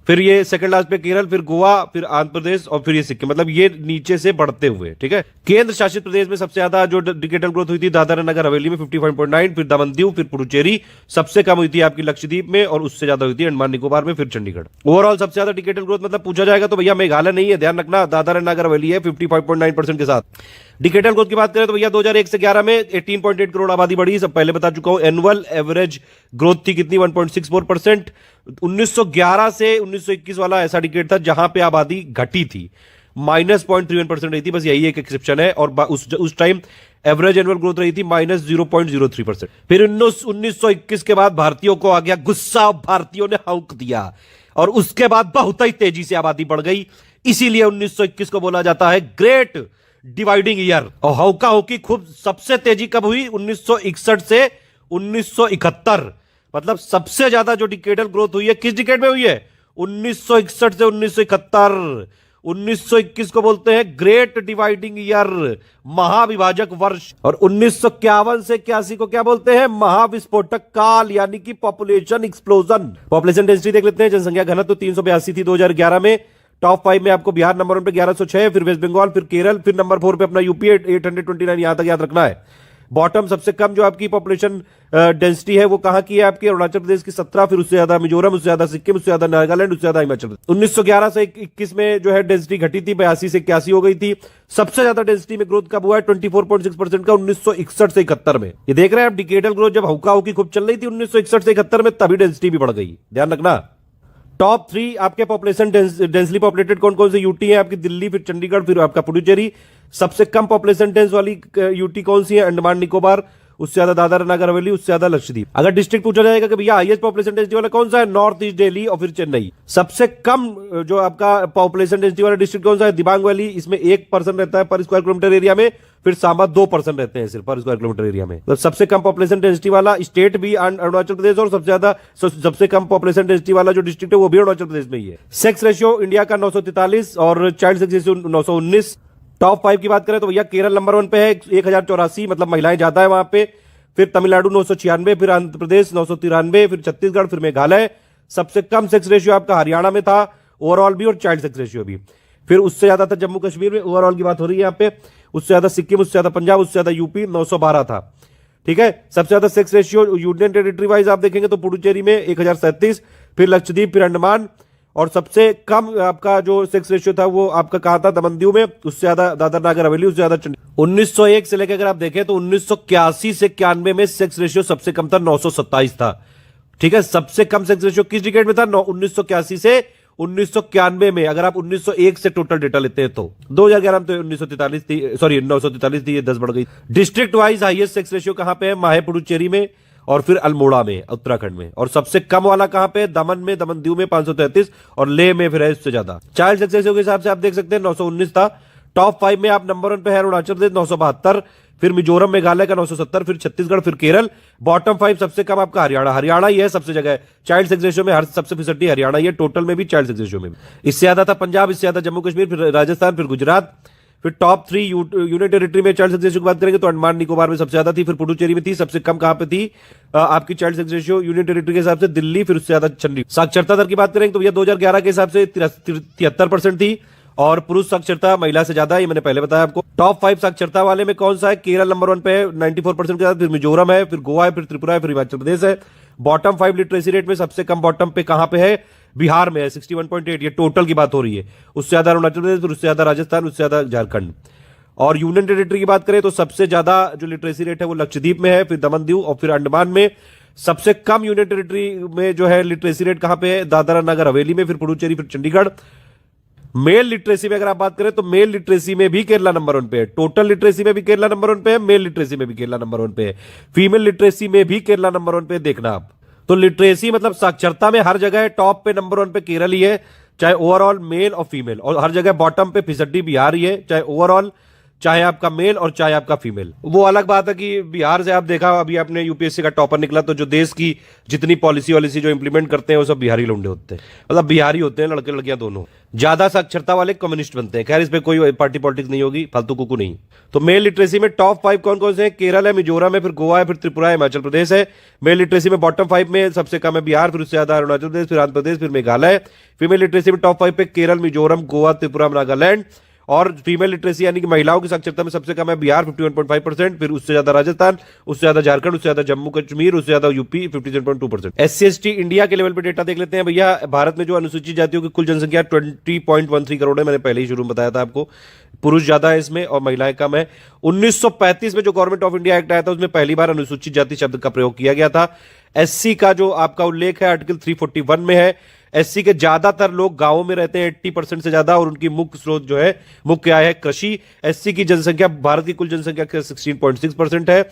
फिर ये सेकंड लास्ट पे केरल, फिर गोवा, फिर आंध्र प्रदेश, और फिर ये सिक्किम, मतलब ये नीचे से बढ़ते हुए, ठीक है। केंद्र शासित प्रदेश में सबसे ज्यादा जो डिकेडल ग्रोथ हुई थी दादरा नगर हवेली में 55.9, फिर दमन दीव, फिर पुडुचेरी। सबसे कम हुई थी आपकी लक्षद्वीप में, और उससे ज्यादा हुई थी अंडमान निकोबार में, फिर चंडीगढ़। ओवरऑल सबसे ज्यादा डिकेडल ग्रोथ मतलब पूछा जाएगा तो भैया मेघालय नहीं है, ध्यान रखना, दादरा नगर हवेली है 55.9% के साथ। डिकेडल ग्रोथ की बात करें तो भैया 2001 से 11 में 18.8 करोड़ आबादी बढ़ी, सब पहले बता चुका हूं। एनुअल एवरेज ग्रोथ थी कितनी, 1.64%। 1911 से 1921 वाला ऐसा डिकेड था जहां पे आबादी घटी थी, -0.31% रही थी, बस यही एक एक्सेप्शन है। और उस टाइम एवरेज एनुअल ग्रोथ रही थी -0.03%। फिर 1921 के बाद भारतीयों को आ गया गुस्सा, भारतीयों ने हौक दिया और उसके बाद बहुत ही तेजी से आबादी बढ़ गई। इसीलिए 1921 को बोला जाता है ग्रेट डिवाइडिंग ईयर। और हौका हौकी खूब सबसे तेजी कब हुई, 1961 से 1971, मतलब सबसे ज्यादा जो डिकेडल ग्रोथ हुई है किस डिकेड में हुई है, 1961 से 1971। 1921 को बोलते हैं ग्रेट डिवाइडिंग ईयर, महाविभाजक वर्ष। और 1951 से 81 को क्या बोलते हैं, महाविस्फोटक काल, यानी कि पॉपुलेशन एक्सप्लोजन। पॉपुलेशन डेंसिटी देख लेते हैं। जनसंख्या घनत्व 382 थी 2011 में। टॉप 5 में आपको बिहार नंबर 1 पे 1106, फिर वेस्ट बंगाल, फिर केरल, फिर नंबर 4 पे अपना यूपी 829, यहां तक याद रखना है। बॉटम सबसे कम जो आपकी पॉपुलेशन डेंसिटी है वो कहां की है आपकी, अरुणाचल प्रदेश की 17, फिर उससे ज्यादा मिजोरम, उससे ज्यादा सिक्किम, उससे ज्यादा नागालैंड, उससे ज्यादा हिमाचल प्रदेश। 1911 से 21 में जो है डेंसिटी घटी थी, 82 से 81 हो गई थी। सबसे ज्यादा डेंसिटी में ग्रोथ कब हुआ है, 24.6% का 1961 से 71 में। ये देख रहे हैं आप, डिकेडल ग्रोथ जब हुक्का हुक्की खूब चल रही थी 1961 से 71 में, तभी डेंसिटी भी बढ़ गई, ध्यान रखना। टॉप 3 आपके पॉपुलेशन डेंसली पॉपुलेटेड कौन कौन से यूटी है आपकी, दिल्ली, फिर चंडीगढ़, फिर आपका पुडुचेरी। सबसे कम पॉपुलेशन डेंस वाली यूटी कौन सी है, अंडमान निकोबार, उससे ज्यादा दादरा नगर हवेली, उससे ज्यादा लक्षद्वीप। अगर डिस्ट्रिक्ट पूछा जाएगा कि भैया हाईएस्ट पॉपुलेशन डेंसिटी वाला कौन सा है, नॉर्थ ईस्ट दिल्ली और फिर चेन्नई। सबसे कम जो आपका पॉपुलेशन डेंसिटी वाला डिस्ट्रिक्ट कौन सा है, दिबांग वैली, इसमें 1 पर्सन रहता है पर स्क्वायर किलोमीटर एरिया में, फिर सांबा 2 पर्सन रहते हैं सिर्फ पर स्क्वायर किलोमीटर एरिया में। तो सबसे कम पॉपुलेशन डेंसिटी वाला स्टेट भी अरुणाचल प्रदेश, और सबसे कम पॉपुलेशन डेंसिटी वाला जो डिस्ट्रिक्ट है वो भी अरुणाचल प्रदेश में ही है। सेक्स रेशियो इंडिया का 943 और चाइल्ड सेक्स रेशियो 919। टॉप 5 की बात करें तो भैया केरल नंबर 1 पे है 1084, मतलब महिलाएं ज्यादा है वहां पे। फिर तमिलनाडु 996, फिर आंध्र प्रदेश 993, फिर छत्तीसगढ़, फिर मेघालय। सबसे कम सेक्स रेशियो आपका हरियाणा में था, ओवरऑल भी और चाइल्ड सेक्स रेशियो भी। फिर उससे ज्यादा था जम्मू कश्मीर में, ओवरऑल की बात हो रही है यहाँ पे। उससे ज्यादा सिक्किम, उससे ज्यादा पंजाब, उससे ज्यादा यूपी 912 था। ठीक है, सबसे ज्यादा sex ratio union territory wise आप देखेंगे तो पुडुचेरी में 1037, फिर लक्षद्वीप, फिर अंडमान। और सबसे कम आपका जो सेक्स रेशियो था वो आपका कहा था, दमन-दीव में, उससे ज्यादा दादर नागर हवेली, उससे ज्यादा चंडीगढ़। 1901 से लेकर अगर आप देखें तो 1981 से 91 में सेक्स रेशियो सबसे कम था, 927 था। ठीक है, सबसे कम सेक्स रेशियो किस डिकेड में था, 1981 से 1991 में। अगर आप 1901 से टोटल डेटा लेते हैं तो 2011 में तो 1943 थी, सॉरी 943 थी, ये 10 बढ़ गई। District wise highest sex ratio कहां पे है, माहे पुडुचेरी में, और फिर अल्मोड़ा में उत्तराखंड में। और सबसे कम वाला कहां पे, दमन में, दमन-दीव में 533, और लेह में फिर है इससे ज्यादा। चाइल्ड सेक्स रेशियो के हिसाब से आप देख सकते हैं 919 था। टॉप 5 में आप नंबर 1 पे है अरुणाचल प्रदेश 972, फिर मिजोरम मेघालय का 970, फिर छत्तीसगढ़, फिर केरल। बॉटम 5 सबसे कम आपका हरियाणा ही है सबसे जगह चाइल्ड सेक्स रेशियो में, हर सबसे फीसदी हरियाणा ही है, टोटल में भी चाइल्ड सेक्स रेशियो में भी। इससे ज्यादा था पंजाब, इससे ज्यादा जम्मू कश्मीर, फिर राजस्थान, फिर गुजरात। फिर टॉप 3 यूनियन टेरिटरी में चाइल्ड सेक्स रेशियो की बात करेंगे तो अंडमान निकोबार में सबसे ज्यादा थी, फिर पुडुचेरी में थी। सबसे कम कहां पे थी आपकी child sex ratio union territory के हिसाब से, दिल्ली, फिर उससे ज्यादा चंडीगढ़। साक्षरता दर की बात करेंगे तो भैया 2011 के हिसाब से 73% थी, और पुरुष साक्षरता महिला से ज्यादा, ये मैंने पहले बताया आपको। टॉप 5 साक्षरता वाले में कौन सा है, केरल नंबर 1 पे है 94% के साथ, फिर मिजोरम है, फिर गोवा है, फिर त्रिपुरा है, फिर हिमाचल प्रदेश है। बॉटम 5 लिटरेसी रेट में सबसे कम बॉटम पे कहां पे है, बिहार में है 61.8, ये टोटल की बात हो रही है। उससे ज्यादा अरुणाचल प्रदेश, फिर उससे ज्यादा राजस्थान, उससे ज्यादा झारखंड। और यूनियन टेरिटरी की बात करें तो सबसे ज्यादा जो लिटरेसी रेट है वो लक्षद्वीप में है, फिर दमन-दीव और फिर अंडमान में। सबसे कम यूनियन टेरिटरी में जो है लिटरेसी रेट कहां पे है, दादरा नगर हवेली में, फिर पुडुचेरी, फिर चंडीगढ़। मेल लिटरेसी में अगर आप बात करें तो मेल लिटरेसी में भी केरला नंबर 1 पे है, टोटल लिटरेसी में भी केरला नंबर 1 पे है, मेल लिटरेसी में भी केरला नंबर 1 पे है, फीमेल लिटरेसी में भी केरला नंबर 1 पे, देखना आप। तो लिटरेसी मतलब साक्षरता में हर जगह टॉप पे नंबर 1 पे केरल ही है, चाहे ओवरऑल मेल और फीमेल। और हर जगह बॉटम पे फिसड्डी बिहार ही है, चाहे ओवरऑल, चाहे आपका मेल और चाहे आपका फीमेल। वो अलग बात है कि बिहार से आप देखा, अभी आपने यूपीएससी का टॉपर निकला, तो जो देश की जितनी पॉलिसी वॉलिसी जो इंप्लीमेंट करते हैं वो सब बिहारी लौंडे होते हैं, मतलब बिहारी होते हैं, लड़के लड़कियां दोनों। ज्यादा साक्षरता वाले कम्युनिस्ट बनते हैं। खैर इस पे कोई पार्टी पॉलिटिक्स नहीं होगी, फालतू कुकू नहीं। तो मेल लिटरेसी में टॉप 5 कौन कौन से हैं, केरल है, मिजोरम है, फिर गोवा है, फिर त्रिपुरा है, हिमाचल प्रदेश है। मेल लिटरेसी में बॉटम 5 में सबसे कम है बिहार, फिर उससे ज्यादा अरुणाचल प्रदेश, फिर आंध्र प्रदेश, फिर मेघालय। फीमेल लिटरेसी में टॉप 5 पे केरल, मिजोरम, गोवा, त्रिपुरा, नागालैंड। और फीमेल लिटरेसी यानी कि महिलाओं की साक्षरता में सबसे कम है बिहार 51.5%, फिर उससे ज्यादा राजस्थान, उससे ज्यादा झारखंड, उससे ज्यादा जम्मू कश्मीर, उससे ज्यादा यूपी 57.2%। SC/ST इंडिया के लेवल पे डेटा देख लेते हैं भैया। भारत में जो अनुसूचित जातियों की कुल जनसंख्या 20.13 करोड़ है, मैंने पहले ही शुरू में बताया था आपको। पुरुष ज्यादा है इसमें और महिलाएं कम है। 1935 में जो गवर्नमेंट ऑफ इंडिया एक्ट आया था उसमें पहली बार अनुसूचित जाति शब्द का प्रयोग किया गया था। SC का जो आपका उल्लेख है आर्टिकल 341 में है। SC के ज्यादातर लोग गांवों में रहते हैं 80% से ज्यादा, और उनकी मुख्य स्रोत जो है मुख्य आय है कृषि। SC की जनसंख्या भारत की कुल जनसंख्या का 16.6% है।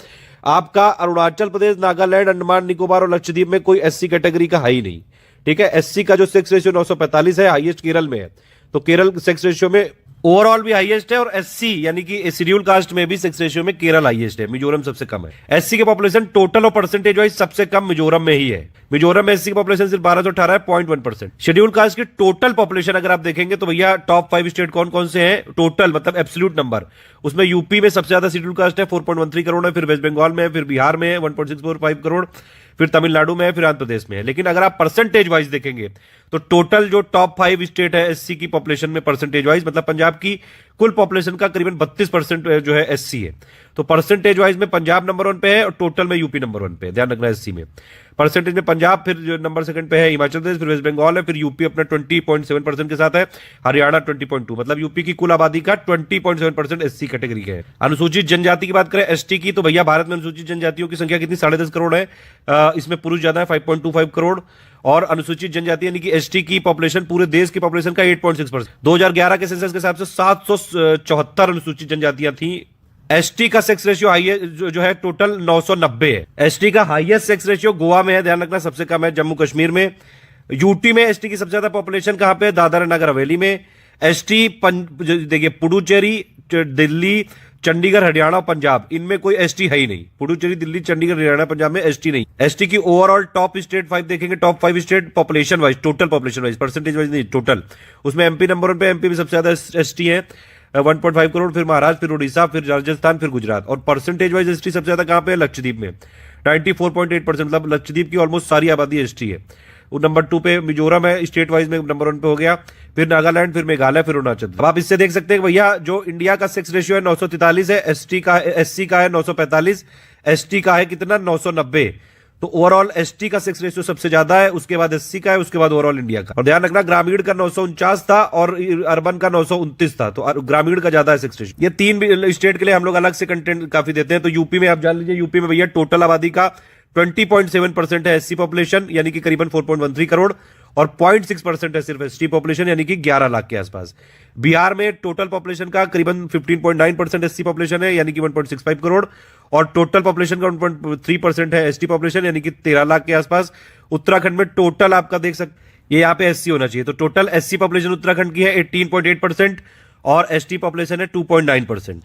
आपका अरुणाचल प्रदेश, नागालैंड, अंडमान निकोबार और लक्षद्वीप में कोई SC कैटेगरी का है ही नहीं, ठीक है। SC का जो सेक्स रेशियो 945 है, हाईएस्ट केरल में है। तो केरल सेक्स रेशियो में ओवरऑल भी हाईएस्ट है, और SC यानी कि शेड्यूल कास्ट में भी सेक्स रेशियो में केरल हाईएस्ट है, मिजोरम सबसे कम है। SC के पॉपुलेशन टोटल और परसेंटेज वाइज सबसे कम मिजोरम में ही है। मिजोरम में SC की पॉपुलेशन सिर्फ 1218 है, 0.1%। शेड्यूल कास्ट की टोटल पॉपुलेशन अगर आप देखेंगे तो भैया टॉप 5 स्टेट कौन कौन से हैं टोटल, मतलब एब्सोल्यूट नंबर, उसमें यूपी में सबसे ज्यादा शेड्यूल कास्ट है 4.13 करोड़ है, फिर वेस्ट बंगाल में है, फिर बिहार में है 1.645 करोड़, फिर तमिलनाडु में है, फिर आंध्र प्रदेश में है। लेकिन अगर आप परसेंटेज वाइज देखेंगे तो टोटल जो टॉप 5 स्टेट है SC की पॉपुलेशन में परसेंटेज वाइज, मतलब पंजाब की कुल पॉपुलेशन का करीबन 32% जो है SC है। तो परसेंटेज वाइज में पंजाब नंबर 1 पे है और टोटल में यूपी नंबर 1 पे है, ध्यान रखना SC में। परसेंटेज में पंजाब, फिर जो नंबर 2 पे है हिमाचल प्रदेश, फिर वेस्ट बंगाल है, फिर यूपी अपना 20.7% के साथ है, हरियाणा 20.2, मतलब यूपी की कुल आबादी का 20.7% SC कैटेगरी के है। अनुसूचित जनजाति की बात करें ST की, तो भैया भारत में अनुसूचित जनजातियों की संख्या कितनी 10.5 करोड़ है। इसमें पुरुष ज्यादा है 5.25 करोड़, और अनुसूचित जनजाति यानी कि ST की पॉपुलेशन पूरे देश की पॉपुलेशन का 8.6%। 2011 के सेंसस के हिसाब से 774 अनुसूचित जनजातियां थी। ST का सेक्स रेशियो हाईएस्ट जो है टोटल 990 है। ST का हाईएस्ट सेक्स रेशियो गोवा में है, ध्यान रखना, सबसे कम है जम्मू कश्मीर में। यूटी में ST की सबसे ज्यादा पॉपुलेशन कहां पे है, दादरा नगर हवेली में। ST देखिए पुडुचेरी, दिल्ली, चंडीगढ़, हरियाणा, पंजाब, इनमें कोई ST है ही नहीं। पुडुचेरी, दिल्ली, चंडीगढ़, हरियाणा, पंजाब में ST नहीं। ST की ओवरऑल टॉप स्टेट 5 देखेंगे, top 5 state population wise, total population wise, percentage wise नहीं, टोटल, उसमें MP नंबर 1 पे, MP में सबसे ज्यादा ST है 1.5 करोड़, फिर महाराष्ट्र, फिर उड़ीसा, फिर राजस्थान, फिर गुजरात। और परसेंटेज वाइज ST सबसे ज्यादा कहां पे है, लक्षद्वीप में 94.8%, मतलब लक्षद्वीप की ऑलमोस्ट सारी आबादी ST है। वो नंबर 2 पे मिजोरम है, स्टेट वाइज में नंबर 1 पे हो गया, फिर नागालैंड, फिर मेघालय, फिर अरुणाचल। अब आप इससे देख सकते हैं भैया जो इंडिया का सेक्स रेशियो है 943 है, SC का है 945, ST का है कितना 990। तो ओवरऑल ST का सेक्स रेशियो सबसे ज्यादा है, उसके बाद SC का है, उसके बाद ओवरऑल इंडिया का। और ध्यान रखना ग्रामीण का 949 था और अर्बन का 929 था, तो ग्रामीण का ज्यादा है सेक्स रेशियो। ये 3 स्टेट के लिए हम लोग अलग से कंटेंट काफी देते हैं। तो यूपी में आप जान लीजिए, यूपी में भैया टोटल आबादी का 20.7% है SC पॉपुलेशन, यानी कि करीबन 4.13 करोड़, और 0.6% है सिर्फ ST पॉपुलेशन, यानी कि 11 लाख के आसपास। बिहार में टोटल पॉपुलेशन का करीबन 15.9% SC पॉपुलेशन है, यानी कि 1.65 करोड़, और टोटल पॉपुलेशन का 1.3% है ST पॉपुलेशन, यानी कि 13 लाख के आसपास। उत्तराखंड में टोटल आपका देख सकते, ये यहाँ पे SC होना चाहिए, तो टोटल SC पॉपुलेशन उत्तराखंड की है 18.8% और ST पॉपुलेशन है 2.9%।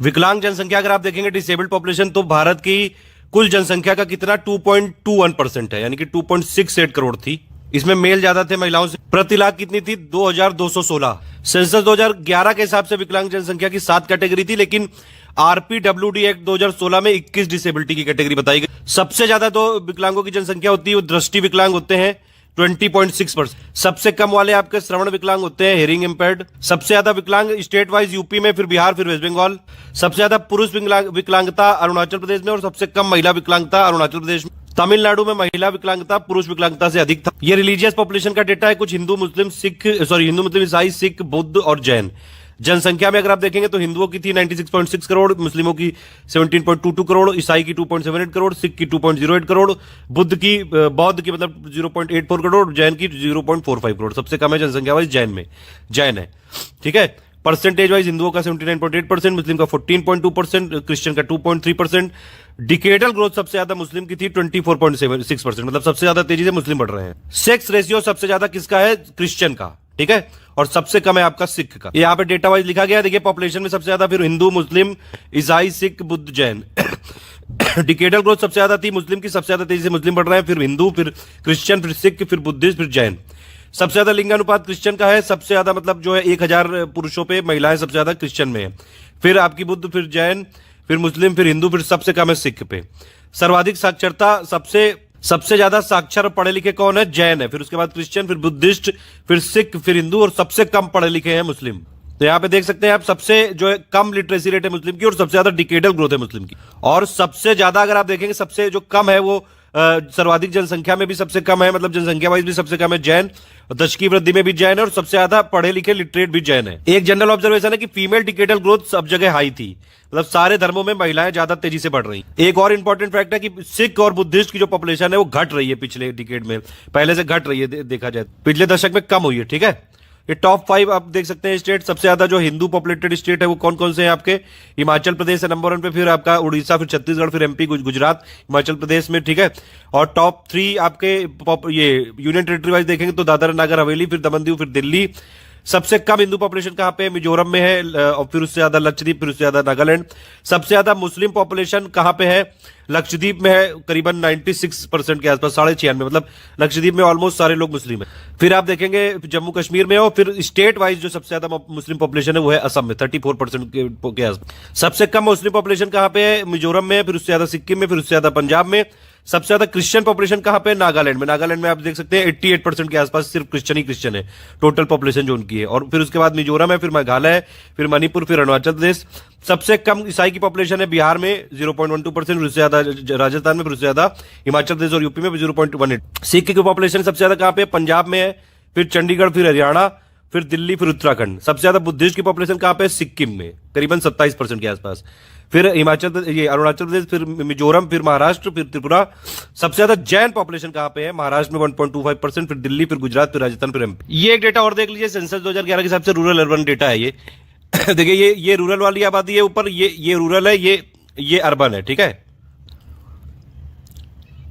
विकलांग जनसंख्या अगर आप देखेंगे, डिसेबल्ड पॉपुलेशन, तो भारत की कुल जनसंख्या का कितना 2.21% है, यानी कि 2.68 करोड़ थी। इसमें मेल ज्यादा थे, महिलाओं से प्रति लाख कितनी थी 2216। सेंसस 2011 के हिसाब से विकलांग जनसंख्या की 7 कैटेगरी थी, लेकिन RPWD एक्ट 2016 में 21 डिसेबिलिटी की कैटेगरी बताई गई। सबसे ज्यादा तो विकलांगों की जनसंख्या होती है वो दृष्टि विकलांग होते हैं 20.6%। सबसे कम वाले आपके श्रवण विकलांग होते हैं, हेयरिंग इंपेयर्ड। सबसे ज्यादा विकलांग स्टेट वाइज यूपी में, फिर बिहार, फिर वेस्ट बंगाल। सबसे ज्यादा पुरुष विकलांगता अरुणाचल प्रदेश में, और सबसे कम महिला विकलांगता अरुणाचल प्रदेश में। तमिलनाडु में महिला विकलांगता पुरुष विकलांगता से अधिक था। ये रिलीजियस पॉपुलेशन का डेटा है, कुछ हिंदू मुस्लिम ईसाई, सिख, बुद्ध और जैन। जनसंख्या में अगर आप देखेंगे तो हिंदुओं की थी 96.6 करोड़, मुस्लिमों की 17.22 करोड़, ईसाई की 2.78 करोड़, सिख की 2.08 करोड़, बौद्ध की मतलब 0.84 करोड़, जैन की 0.45 करोड़। सबसे कम है जनसंख्या वाइज जैन है, ठीक है। परसेंटेज वाइज हिंदुओं का 79.8%, मुस्लिम का 14.2%, क्रिश्चियन का 2.3%। डिकेडल ग्रोथ सबसे ज्यादा मुस्लिम की थी 24.6%, मतलब सबसे ज्यादा तेजी से मुस्लिम बढ़ रहे हैं। सेक्स रेशियो सबसे ज्यादा किसका है, क्रिश्चियन का, ठीक है, और सबसे कम है आपका सिख का। यहाँ पे डेटा वाइज लिखा गया, देखिए पॉपुलेशन में सबसे ज्यादा फिर हिंदू, मुस्लिम, ईसाई, सिख, बुद्ध, जैन। डिकेडल ग्रोथ सबसे ज्यादा थी मुस्लिम की, सबसे ज्यादा तेजी से मुस्लिम बढ़ रहे हैं, फिर हिंदू, फिर क्रिश्चियन, फिर सिख, फिर बुद्धिस्ट, फिर जैन। सबसे ज्यादा लिंगानुपात क्रिश्चियन का है, सबसे ज्यादा मतलब जो है 1000 पुरुषों पे महिलाएं सबसे ज्यादा क्रिश्चियन में है, फिर आपकी बुद्ध, फिर जैन, फिर मुस्लिम, फिर हिंदू, फिर सबसे कम है सिख पे। सर्वाधिक साक्षरता सबसे ज्यादा साक्षर पढ़े लिखे कौन है, जैन है, फिर उसके बाद क्रिश्चियन, फिर बुद्धिस्ट, फिर सिख, फिर हिंदू, और सबसे कम पढ़े लिखे हैं मुस्लिम। तो यहाँ पे देख सकते हैं आप, सबसे जो है कम लिटरेसी रेट है मुस्लिम की और सबसे ज्यादा डिकेडल ग्रोथ है मुस्लिम की। और सबसे ज्यादा अगर आप देखेंगे, सबसे जो कम है वो सर्वाधिक जनसंख्या में भी सबसे कम है, मतलब जनसंख्या वाइज भी सबसे कम है जैन, दशकीय वृद्धि में भी जैन है, और सबसे ज्यादा पढ़े लिखे लिटरेट भी जैन है। एक जनरल ऑब्जर्वेशन है कि फीमेल डिकेडल ग्रोथ सब जगह हाई थी, मतलब सारे धर्मों में महिलाएं ज्यादा तेजी से बढ़ रही। एक और इंपॉर्टेंट फैक्ट है कि सिख और बुद्धिस्ट की जो पॉपुलेशन है वो घट रही है पिछले डिकेड में, पहले से घट रही है, देखा जाए पिछले दशक में कम हुई है। ठीक है, ये टॉप 5 आप देख सकते हैं स्टेट। सबसे ज्यादा जो हिंदू पॉपुलेटेड स्टेट है वो कौन कौन से हैं आपके? हिमाचल प्रदेश है नंबर 1 पे, फिर आपका उड़ीसा, फिर छत्तीसगढ़, फिर एमपी, गुजरात, हिमाचल प्रदेश में। ठीक है, और टॉप 3 आपके ये यूनियन टेरिटरी वाइज देखेंगे तो दादरा नगर हवेली, फिर दमन दीव, फिर दिल्ली। सबसे कम हिंदू पॉपुलेशन कहां पे है? मिजोरम में है, और फिर उससे ज्यादा लक्षद्वीप, फिर उससे ज्यादा नागालैंड। सबसे ज्यादा मुस्लिम पॉपुलेशन कहां पे है? लक्षद्वीप में है, करीबन 96% के आसपास, 96, मतलब लक्षद्वीप में ऑलमोस्ट सारे लोग मुस्लिम हैं। फिर आप देखेंगे जम्मू कश्मीर में हो, फिर स्टेट वाइज जो सबसे ज्यादा मुस्लिम पॉपुलेशन है वो है असम में, 34% के आसपास। सबसे कम मुस्लिम पॉपुलेशन कहां पे है? मिजोरम में, फिर उससे ज्यादा सिक्किम में, फिर उससे ज्यादा पंजाब में। सबसे ज्यादा क्रिश्चियन पॉपुलेशन कहां पे? नागालैंड में। नागालैंड में आप देख सकते हैं 88% के आसपास सिर्फ क्रिश्चियन ही क्रिश्चियन है, टोटल पॉपुलेशन जो उनकी है। और फिर उसके बाद मिजोरम है, फिर मेघालय है, फिर मणिपुर, फिर अरुणाचल प्रदेश। सबसे कम ईसाई की पॉपुलेशन है बिहार में 0.12%, फिर उससे ज्यादा राजस्थान में, फिर उससे ज्यादा हिमाचल प्रदेश और यूपी में 0.18। सिख की पॉपुलेशन सबसे ज्यादा कहां पे? पंजाब में है, फिर चंडीगढ़, फिर हरियाणा, फिर दिल्ली, फिर उत्तराखंड। सबसे ज्यादा बुद्धिस्ट की पॉपुलेशन कहां पे? सिक्किम में, करीबन 27% के आसपास। फिर हिमाचल, ये अरुणाचल प्रदेश, फिर मिजोरम, फिर महाराष्ट्र, फिर त्रिपुरा। सबसे ज्यादा जैन पॉपुलेशन कहां पे है? महाराष्ट्र में 1.25%, फिर दिल्ली, फिर गुजरात, फिर राजस्थान, फिर एमपी। ये एक डेटा और देख लीजिए, सेंसस 2011 के हिसाब से रूरल अर्बन डेटा है ये। देखिए ये रूरल वाली आबादी है ऊपर, ये रूरल है, ये अर्बन है। ठीक है,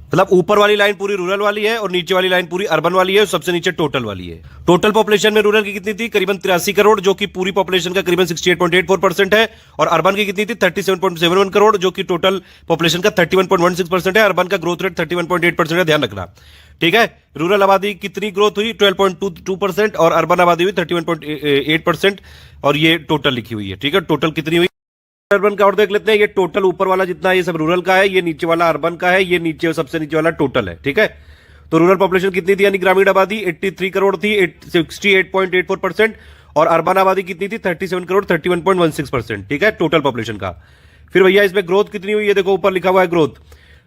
मतलब ऊपर वाली लाइन पूरी रूरल वाली है और नीचे वाली लाइन पूरी अर्बन वाली है, और सबसे नीचे टोटल वाली है। टोटल पॉपुलेशन में रूरल की कितनी थी? करीबन 83 करोड़, जो कि पूरी पॉपुलेशन का करीबन 68.84% है। और अर्बन की कितनी थी? 37.71 करोड़, जो कि टोटल पॉपुलेशन का 31.16% है। अर्बन का ग्रोथ रेट 31.8% है, ध्यान रखना। ठीक है, रूरल आबादी कितनी ग्रोथ हुई? 12.22%, और अर्बन आबादी हुई 31.8%, और ये टोटल लिखी हुई है। ठीक है, टोटल कितनी हुई अर्बन का और देख लेते हैं। ये टोटल ऊपर वाला जितना ये सब रूरल का है, ये नीचे वाला अर्बन का है, ये नीचे सबसे नीचे वाला टोटल है। ठीक है, तो रूरल पॉपुलेशन कितनी थी, यानी ग्रामीण आबादी 83 करोड़ थी, 68.84%, और अर्बन आबादी कितनी थी? 37 करोड़, 31.16%। ठीक है, टोटल पॉपुलेशन का। फिर भैया इसमें ग्रोथ कितनी हुई? ये देखो ऊपर लिखा हुआ है ग्रोथ।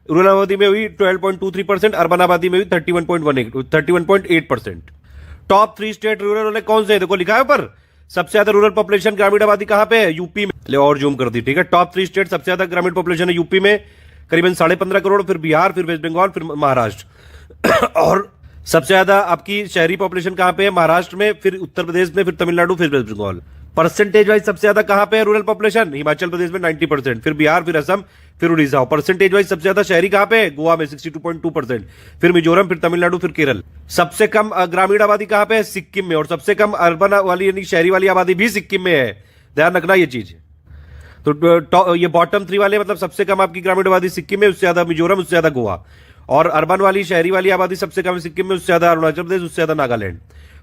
रूरल आबादी में हुई 12.23%, अर्बन आबादी में हुई 31.8%। टॉप 3 स्टेट रूरल वाले कौन से? देखो लिखा है ऊपर, सबसे ज्यादा रूरल पॉपुलेशन ग्रामीण आबादी कहां पे है? यूपी में। ले और जूम कर दी। ठीक है, टॉप 3 स्टेट सबसे ज्यादा ग्रामीण पॉपुलेशन है यूपी में, करीबन 15.5 करोड़, फिर बिहार, फिर वेस्ट बंगाल, फिर महाराष्ट्र। और सबसे ज्यादा आपकी शहरी पॉपुलेशन कहां पे है? महाराष्ट्र में, फिर उत्तर प्रदेश में, फिर तमिलनाडु, फिर वेस्ट बंगाल। परसेंटेज वाइज सबसे ज्यादा कहां पे है रूरल पॉपुलेशन? हिमाचल प्रदेश में 90%, फिर बिहार, फिर असम, फिर उड़ीसा। परसेंटेज वाइज सबसे ज्यादा शहरी कहां पे है? गोवा में 62.2%, फिर मिजोरम, फिर तमिलनाडु, फिर केरल। सबसे कम ग्रामीण आबादी कहां पे है? सिक्किम में। और सबसे कम अर्बन वाली यानी शहरी वाली आबादी भी सिक्किम में है, ध्यान रखना ये चीज। तो ये बॉटम 3 वाले, मतलब सबसे कम आपकी ग्रामीण आबादी सिक्किम में, उससे ज्यादा मिजोरम, उससे ज्यादा गोवा। और अर्बन वाली शहरी वाली आबादी सबसे कम है सिक्किम में, उससे ज्यादा अरुणाचल प्रदेश, उससे ज्यादा नागालैंड।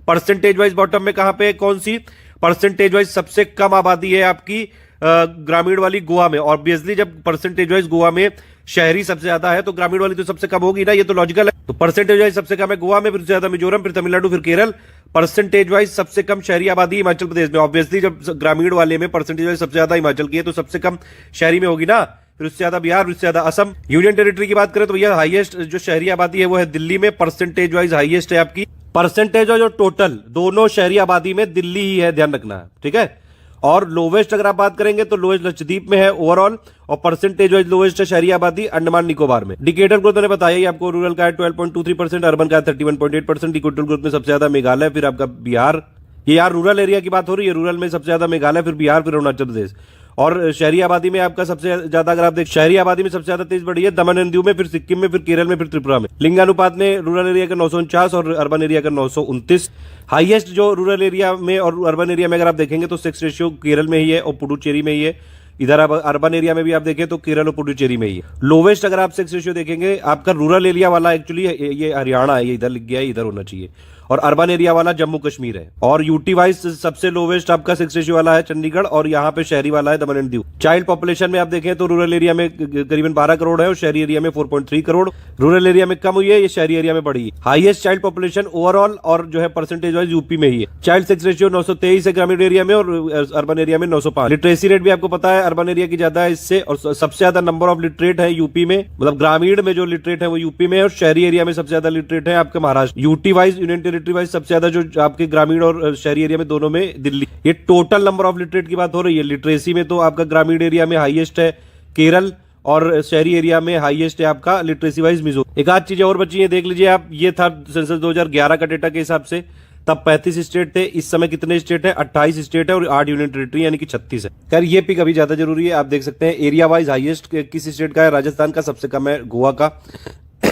परसेंटेज वाइज बॉटम में कहां पे? कौन सी परसेंटेज वाइज सबसे कम आबादी है आपकी? ग्रामीण वाली गोवा में। ऑब्वियसली जब परसेंटेज वाइज गोवा में शहरी सबसे ज्यादा है तो ग्रामीण वाली तो सबसे कम होगी ना, ये तो लॉजिकल है। तो परसेंटेज वाइज सबसे कम है गोवा में, फिर ज्यादा मिजोरम, फिर तमिलनाडु, फिर केरल। परसेंटेज वाइज सबसे कम शहरी आबादी हिमाचल प्रदेश में। ऑब्वियसली जब ग्रामीण वाले में परसेंटेज वाइज सबसे ज्यादा हिमाचल की है तो सबसे कम शहरी में होगी ना, फिर उससे ज्यादा बिहार, उससे ज्यादा असम। यूनियन टेरिटरी की बात करें तो भैया हाईएस्ट जो शहरी आबादी है वो है दिल्ली में, परसेंटेज वाइज हाईएस्ट है आपकी। परसेंटेज वाइज और टोटल दोनों शहरी आबादी में दिल्ली ही है, ध्यान रखना। ठीक है, और लोवेस्ट अगर आप बात करेंगे तो लोवेस्ट लक्षद्वीप में है ओवरऑल, और परसेंटेज वाइज लोवेस्ट है शहरी आबादी अंडमान निकोबार में। इंडिकेटर ग्रोथ मैंने बताया ही आपको, रूरल का है 12.23%, अर्बन का है 31.8%। इक्विटल ग्रोथ में सबसे ज्यादा मेघालय, फिर आपका बिहार। ये यार रूरल एरिया की बात हो रही है, रूरल में सबसे ज्यादा मेघालय, फिर बिहार, फिर अरुणाचल प्रदेश। और शहरी आबादी में आपका सबसे ज्यादा अगर आप देख, शहरी आबादी में सबसे ज्यादा तेज बढ़ी है दमन एंड दीव में, फिर सिक्किम में, फिर केरल में, फिर त्रिपुरा में। लिंगानुपात में रूरल एरिया का 949 और अर्बन एरिया का 929। हाईएस्ट जो रूरल एरिया में और अर्बन एरिया में अगर आप देखेंगे तो सेक्स रेशियो केरल में ही है और पुडुचेरी में ही है, इधर अब अर्बन एरिया में भी आप देखें तो केरल और पुडुचेरी में ही है। लोवेस्ट अगर आप सेक्स रेशियो देखेंगे आपका रूरल एरिया वाला, एक्चुअली ये हरियाणा है, ये इधर लिख गया है, इधर होना चाहिए, और अर्बन एरिया वाला जम्मू कश्मीर है। और यूटी वाइज सबसे लोवेस्ट आपका सेक्स रेशियो वाला है चंडीगढ़, और यहाँ पे शहरी वाला है दमन एंड दीव। चाइल्ड पॉपुलेशन में आप देखें तो रूरल एरिया में करीबन 12 करोड़ है और शहरी एरिया में 4.3 करोड़। रूरल एरिया में कम हुई है, ये शहरी एरिया में बढ़ी है। हाईएस्ट चाइल्ड पॉपुलेशन ओवरऑल और जो है परसेंटेज वाइज यूपी में ही है। चाइल्ड सेक्स रेशियो 923 है ग्रामीण एरिया में और अर्बन एरिया में 905। लिटरेसी रेट भी आपको पता है अर्बन एरिया की ज्यादा है इससे, और सबसे ज्यादा नंबर ऑफ लिटरेट है यूपी में, मतलब ग्रामीण में जो लिटरेट है वो यूपी में, और शहरी एरिया में सबसे ज्यादा लिटरेट है आपके Maharashtra. UT wise, union territory wise सबसे ज्यादा जो आपके ग्रामीण और शहरी एरिया में दोनों में दिल्ली। ये टोटल नंबर ऑफ लिटरेट की बात हो रही है। लिटरेसी में तो आपका ग्रामीण एरिया में हाईएस्ट है केरल, और शहरी एरिया में हाईएस्ट है आपका लिटरेसी वाइज मिजोरम। एक आध चीजें और बची है, देख लीजिए आप। ये था सेंसस 2011 का डेटा के हिसाब से, तब 35 स्टेट थे, इस समय कितने स्टेट है? 28 स्टेट है और 8 यूनियन टेरिटरी यानी कि 36 है। खैर ये पिक अभी ज्यादा जरूरी है, आप देख सकते हैं एरिया वाइज हाईएस्ट किस स्टेट का है? राजस्थान का, सबसे कम है गोवा का।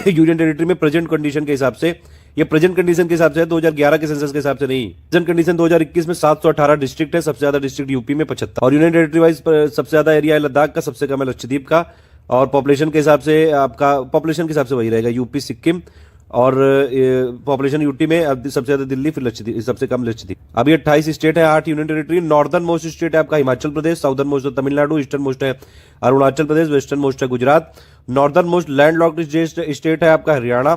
यूनियन टेरिटरी में प्रेजेंट कंडीशन के हिसाब से, ये प्रेजेंट कंडीशन के हिसाब से है, 2011 के सेंसस के हिसाब से नहीं। प्रेजेंट कंडीशन 2021 में 718 डिस्ट्रिक्ट है, सबसे ज्यादा डिस्ट्रिक्ट यूपी में 75, और यूनियन टेरिटरी वाइज सबसे ज्यादा एरिया है लद्दाख का, सबसे कम है लक्षद्वीप का। और पॉपुलेशन के हिसाब से आपका, पॉपुलेशन के हिसाब से वही रहेगा, यूपी, सिक्किम, और पॉपुलेशन यूटी में सबसे ज्यादा दिल्ली, फिर लक्षद्वीप, सबसे कम लक्षद्वीप। अभी 28 स्टेट है, 8 union territory. Northern most state है आपका हिमाचल प्रदेश, साउदर्न मोस्ट है तमिलनाडु, ईस्टर्न मोस्ट है अरुणाचल प्रदेश, वेस्टर्न मोस्ट है Gujarat. Northern most landlocked state है आपका हरियाणा,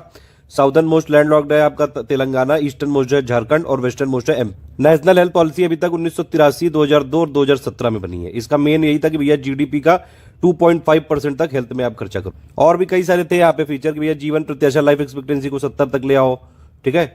साउदर्न मोस्ट लैंडलॉक्ड है आपका तेलंगाना, ईस्टर्न मोस्ट है झारखंड, और वेस्टर्न मोस्ट है एमपी। नेशनल हेल्थ पॉलिसी अभी तक 1983, 2002 और 2017 में बनी है। इसका मेन यही था कि भैया जीडीपी का 2.5% तक हेल्थ में आप खर्चा करो। और भी कई सारे थे यहाँ पे फीचर कि भैया जीवन प्रत्याशा लाइफ एक्सपेक्टेंसी को 70 तक ले आओ, ठीक है,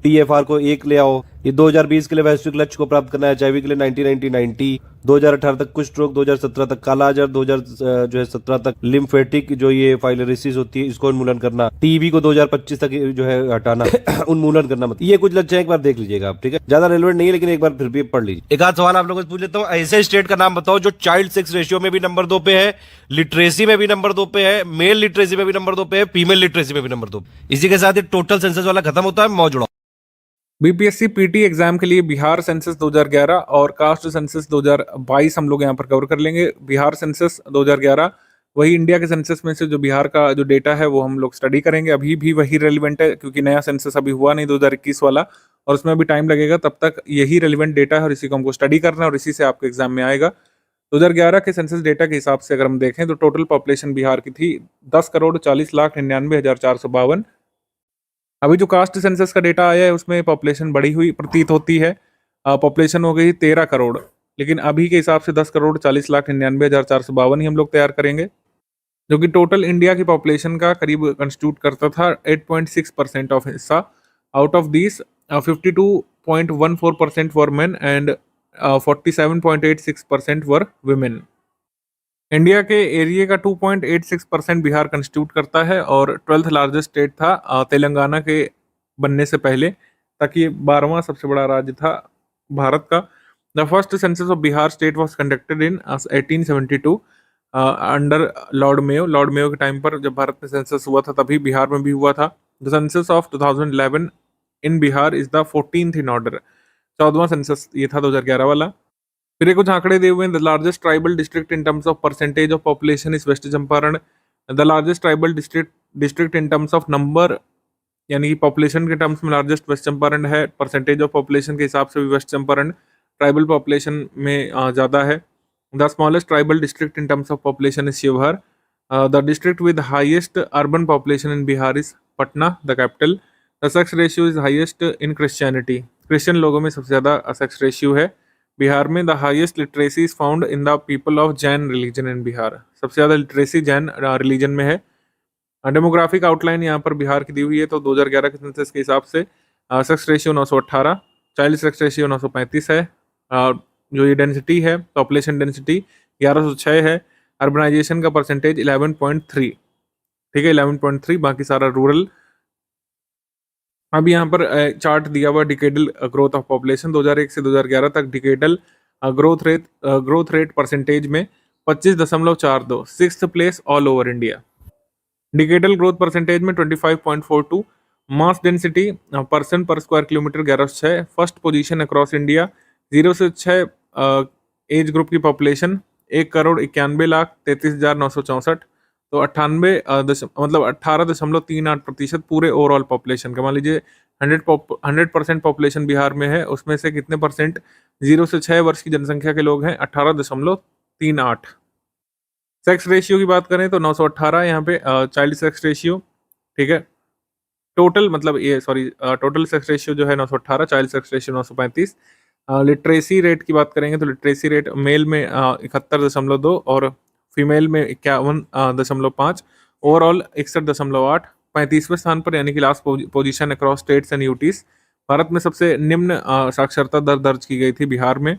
टीएफआर को 1 ले आओ। ये 2020 के लिए वैश्विक लक्ष्य को प्राप्त करना है, एचआईवी के लिए 90-90-90, 2018 तक कुष्ठ रोग, 2017 तक कालाजार, 2017 तक लिम्फेटिक जो ये फाइलरिसिस होती है इसको उन्मूलन करना, टीबी को 2025 तक जो है हटाना, उन्मूलन करना। मतलब ये कुछ लक्ष्य है, एक बार देख लीजिएगा आप, ठीक है, ज्यादा रेलेवेंट नहीं है लेकिन एक बार फिर भी पढ़ लीजिए। एक आध सवाल आप लोगों से पूछ लेता हूँ, ऐसे स्टेट का नाम बताओ जो चाइल्ड सेक्स रेशियो में भी नंबर 2 पे है, लिटरेसी में भी नंबर 2 पे है, मेल लिटरेसी में भी नंबर 2 पे है, फीमेल लिटरेसी में भी नंबर 2। इसी के साथ ये टोटल सेंसस वाला खत्म होता है, मौज उड़ाओ।
बीपीएससी पीटी एग्जाम के लिए बिहार सेंसस 2011 और कास्ट सेंसस 2022 हम लोग यहाँ पर कवर कर लेंगे। बिहार सेंसस 2011 वही इंडिया के सेंसस में से जो बिहार का जो डेटा है वो हम लोग स्टडी करेंगे। अभी भी वही रेलिवेंट है क्योंकि नया सेंसस अभी हुआ नहीं 2021 वाला, और उसमें अभी टाइम लगेगा, तब तक यही रेलिवेंट डेटा है और इसी को हमको स्टडी करना है और इसी से आपके एग्जाम में आएगा। 2011 के सेंसस डेटा के हिसाब से अगर हम देखें तो टोटल पॉपुलेशन बिहार की थी 10,40,99,452। अभी जो कास्ट सेंसस का डेटा आया है उसमें पॉपुलेशन बढ़ी हुई प्रतीत होती है, पॉपुलेशन हो गई 13 करोड़, लेकिन अभी के हिसाब से 10,40,99,452 ही हम लोग तैयार करेंगे, जो कि टोटल इंडिया की पॉपुलेशन का करीब कंस्टिट्यूट करता था 8.6% ऑफ हिस्सा। Out of this 52.14% for main and 47.86% for women. India के एरिया का 2.86% बिहार कंस्टिट्यूट करता है और 12th लार्जेस्ट स्टेट था तेलंगाना के बनने से पहले, ताकि ये 12वां सबसे बड़ा राज्य था भारत का। The first census of Bihar state was conducted in 1872 under Lord Mayo. Lord Mayo के टाइम पर जब भारत में सेंसस हुआ था तभी बिहार में भी हुआ था। The census of 2011 in Bihar is the 14th in order. 14वां सेंसस ये था 2011 वाला। फिर कुछ आंकड़े दिए हुए हैं। The largest tribal district in terms of percentage of population is West Champaran. The largest tribal district in terms of number, यानी कि पॉपुलेशन के टर्म्स में लार्जेस्ट वेस्ट चंपारण है, परसेंटेज ऑफ पॉपुलेशन के हिसाब से भी वेस्ट चंपारण ट्राइबल पॉपुलेशन में ज़्यादा है। The smallest tribal district in terms of population is Sheohar. The district with highest urban population in Bihar is Patna the capital. The sex ratio is highest in Christianity. Christian लोगों में सबसे ज़्यादा सेक्स रेशियो है बिहार में। The highest literacy is found in the people of Jain religion in Bihar. सबसे ज़्यादा लिटरेसी जैन रिलीजन में है। डेमोग्राफिक आउटलाइन यहाँ पर बिहार की दी हुई है। तो 2011 के सेंसस के हिसाब से sex ratio 918, child sex ratio 935 है। जो ये डेंसिटी है, पॉपुलेशन डेंसिटी 1106 है। अर्बनाइजेशन का परसेंटेज 11.3, ठीक है, 11.3, बाकी सारा रूरल। अब यहाँ पर चार्ट दिया हुआ डिकेडल ग्रोथ ऑफ पॉपुलेशन 2001 से 2011 तक। डिकेडल ग्रोथ रेट परसेंटेज में 25.42, 6th place all over India. Decadal growth percentage में 25.42। मास डेंसिटी पर्सन पर square kilometre 1106, first position across India. 0 से 6 एज ग्रुप की पॉपुलेशन 1,91,33,964, तो 18.38% पूरे ओवरऑल पॉपुलेशन का। मान लीजिए 100% पॉपुलेशन बिहार में है, उसमें से कितने परसेंट 0 से 6 वर्ष की जनसंख्या के लोग हैं? 18.38। सेक्स रेशियो की बात करें तो 918 यहाँ पे चाइल्ड सेक्स रेशियो, ठीक है। टोटल मतलब ये सॉरी टोटल सेक्स रेशियो जो है 918, child sex ratio 935। Literacy rate की बात करेंगे तो लिटरेसी रेट मेल में 71.2 और फीमेल में 51.5, ओवरऑल 61.8, 35वें स्थान पर यानी कि last position across states and UTs. Bharat में सबसे निम्न साक्षरता दर दर्ज की गई थी बिहार में।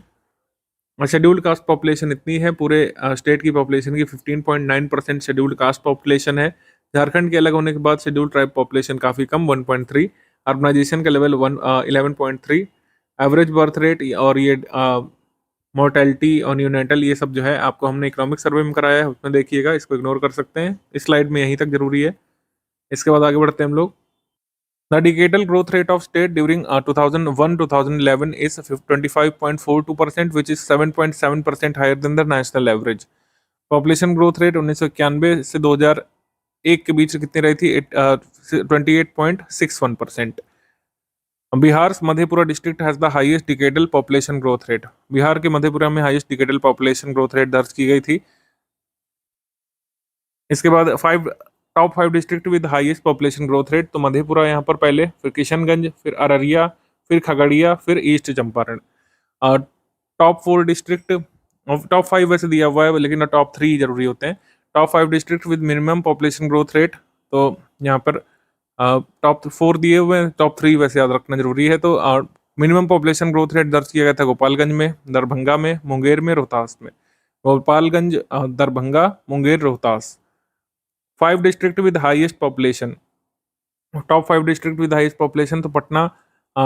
शेड्यूल्ड कास्ट पॉपुलेशन इतनी है, पूरे स्टेट की पॉपुलेशन की 15.9% शेड्यूल्ड कास्ट पॉपुलेशन है। झारखंड के अलग होने के बाद शेड्यूल्ड ट्राइब पॉपुलेशन काफ़ी कम 1.3, अर्बनाइजेशन का लेवल 11.3, एवरेज बर्थ रेट और ये मोर्टेलिटी और न्यूनेटल ये सब जो है आपको हमने इकोनॉमिक सर्वे में कराया है, उसमें देखिएगा, इसको इग्नोर कर सकते हैं, इस स्लाइड में यहीं तक जरूरी है। इसके बाद आगे बढ़ते हैं हम लोग। The decadal growth rate of state during 2001-2011 is 25.42%, which is 7.7% higher than the national average. Population growth rate 1991 से 2001 के बीच कितनी रही थी? 28.61%. Bihar Madhepura district has the highest decadal population growth rate. Bihar के मधेपुरा में highest decadal population growth rate दर्ज की गई थी। इसके बाद top 5 district with highest population growth rate, तो मधेपुरा यहाँ पर पहले, फिर किशनगंज, फिर अररिया, फिर खगड़िया, फिर east Champaran. Top 4 district, top 5 वैसे दिया हुआ है लेकिन टॉप 3 जरूरी होते हैं। Top 5 district with minimum population growth rate, तो यहाँ पर टॉप 4 दिए हुए हैं, टॉप 3 वैसे याद रखना जरूरी है। तो मिनिमम पॉपुलेशन ग्रोथ रेट दर्ज किया गया था गोपालगंज में, दरभंगा में, मुंगेर में, रोहतास में। Gopalganj, Darbhanga, Munger, Rohtas. 5 district with highest population, top 5 district with highest population, तो पटना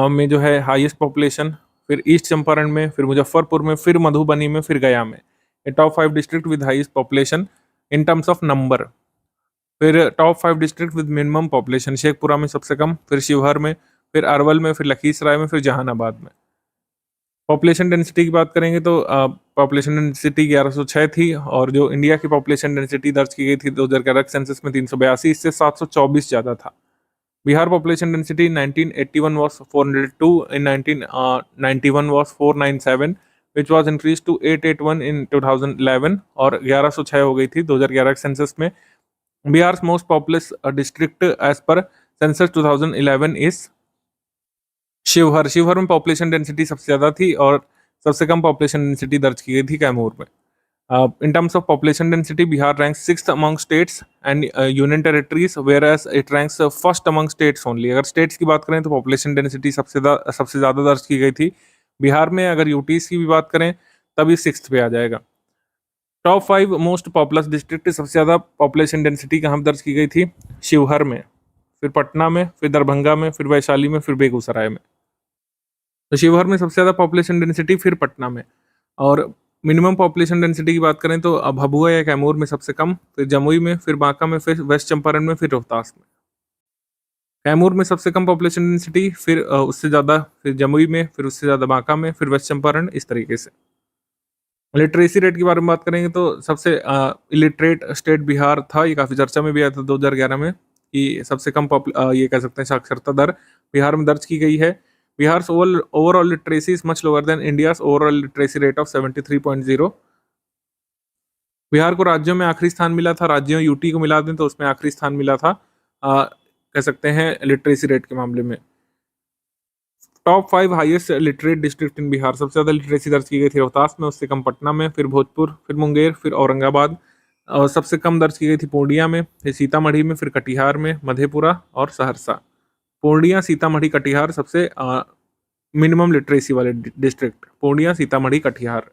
में जो है हाईएस्ट पॉपुलेशन, फिर ईस्ट चंपारण में, फिर मुजफ्फरपुर में, फिर मधुबनी में, फिर गया में। ये top 5 district with highest population in terms of number. फिर top 5 district with minimum population, Sheikhpura में सबसे कम, फिर शिवहर में, फिर अरवल में, फिर लखीसराय में, फिर जहानाबाद में। पॉपुलेशन डेंसिटी की बात करेंगे तो पॉपुलेशन डेंसिटी 1106 थी, और जो इंडिया की पॉपुलेशन डेंसिटी दर्ज की गई थी 2011 सेंसस में 382, इससे 724 ज़्यादा था। Bihar population density 1981 was 402, in 1991 was 497, which was increased to 881 in 2011 और 1106 हो गई थी 2011 सेंसस में। Bihar most populous district as per census 2011 is Sheohar. Sheohar में पॉपुलेशन डेंसिटी सबसे ज़्यादा थी और सबसे कम पॉपुलेशन डेंसिटी दर्ज की गई थी कैमूर में। In terms of population density Bihar ranks 6th among states and union territories, where as it ranks first among states only. अगर स्टेट्स की बात करें तो पॉपुलेशन डेंसिटी सबसे ज़्यादा दर्ज की गई थी बिहार में। अगर यूटीज की भी बात करें तभी 6th पे आ जाएगा। टॉप 5 मोस्ट पॉपुलस डिस्ट्रिक्ट, सबसे ज़्यादा पॉपुलेशन डेंसिटी कहाँ दर्ज की गई थी? शिवहर में, फिर पटना में, फिर दरभंगा में, फिर वैशाली में, फिर बेगूसराय में। तो शिवहर में सबसे ज़्यादा पॉपुलेशन डेंसिटी, फिर पटना में। और मिनिमम पॉपुलेशन डेंसिटी की बात करें तो भभुआ या कैमूर में सबसे कम, फिर जमुई में, फिर बांका में, फिर वेस्ट चंपारण में, फिर रोहतास में। कैमूर में सबसे कम पॉपुलेशन डेंसिटी, फिर उससे ज़्यादा फिर जमुई में, फिर उससे ज़्यादा बांका में, फिर वेस्ट चंपारण, इस तरीके से। लिटरेसी रेट की बारे में बात करेंगे तो सबसे इलिटरेट स्टेट बिहार था, ये काफ़ी चर्चा में भी आया था 2011 में कि सबसे कम ये कह सकते हैं साक्षरता दर बिहार में दर्ज की गई है। Bihar overall literacy is much lower than India's overall literacy rate of 73.0। Bihar को राज्यों में आखिरी स्थान मिला था, राज्यों यूटी को मिला दें तो उसमें आखिरी स्थान मिला था कह सकते हैं लिटरेसी रेट के मामले में। Top 5 highest literate district in Bihar, सबसे ज़्यादा लिटरेसी दर्ज की गई थी रोहतास में, उससे कम पटना में, फिर भोजपुर, फिर मुंगेर, फिर औरंगाबाद, और सबसे कम दर्ज की गई थी पूर्णिया में, फिर सीतामढ़ी में, फिर कटिहार में, मधेपुरा और सहरसा। पूर्णिया, सीतामढ़ी, कटिहार सबसे मिनिमम लिटरेसी वाले district, Purnia, Sitamarhi, Katihar.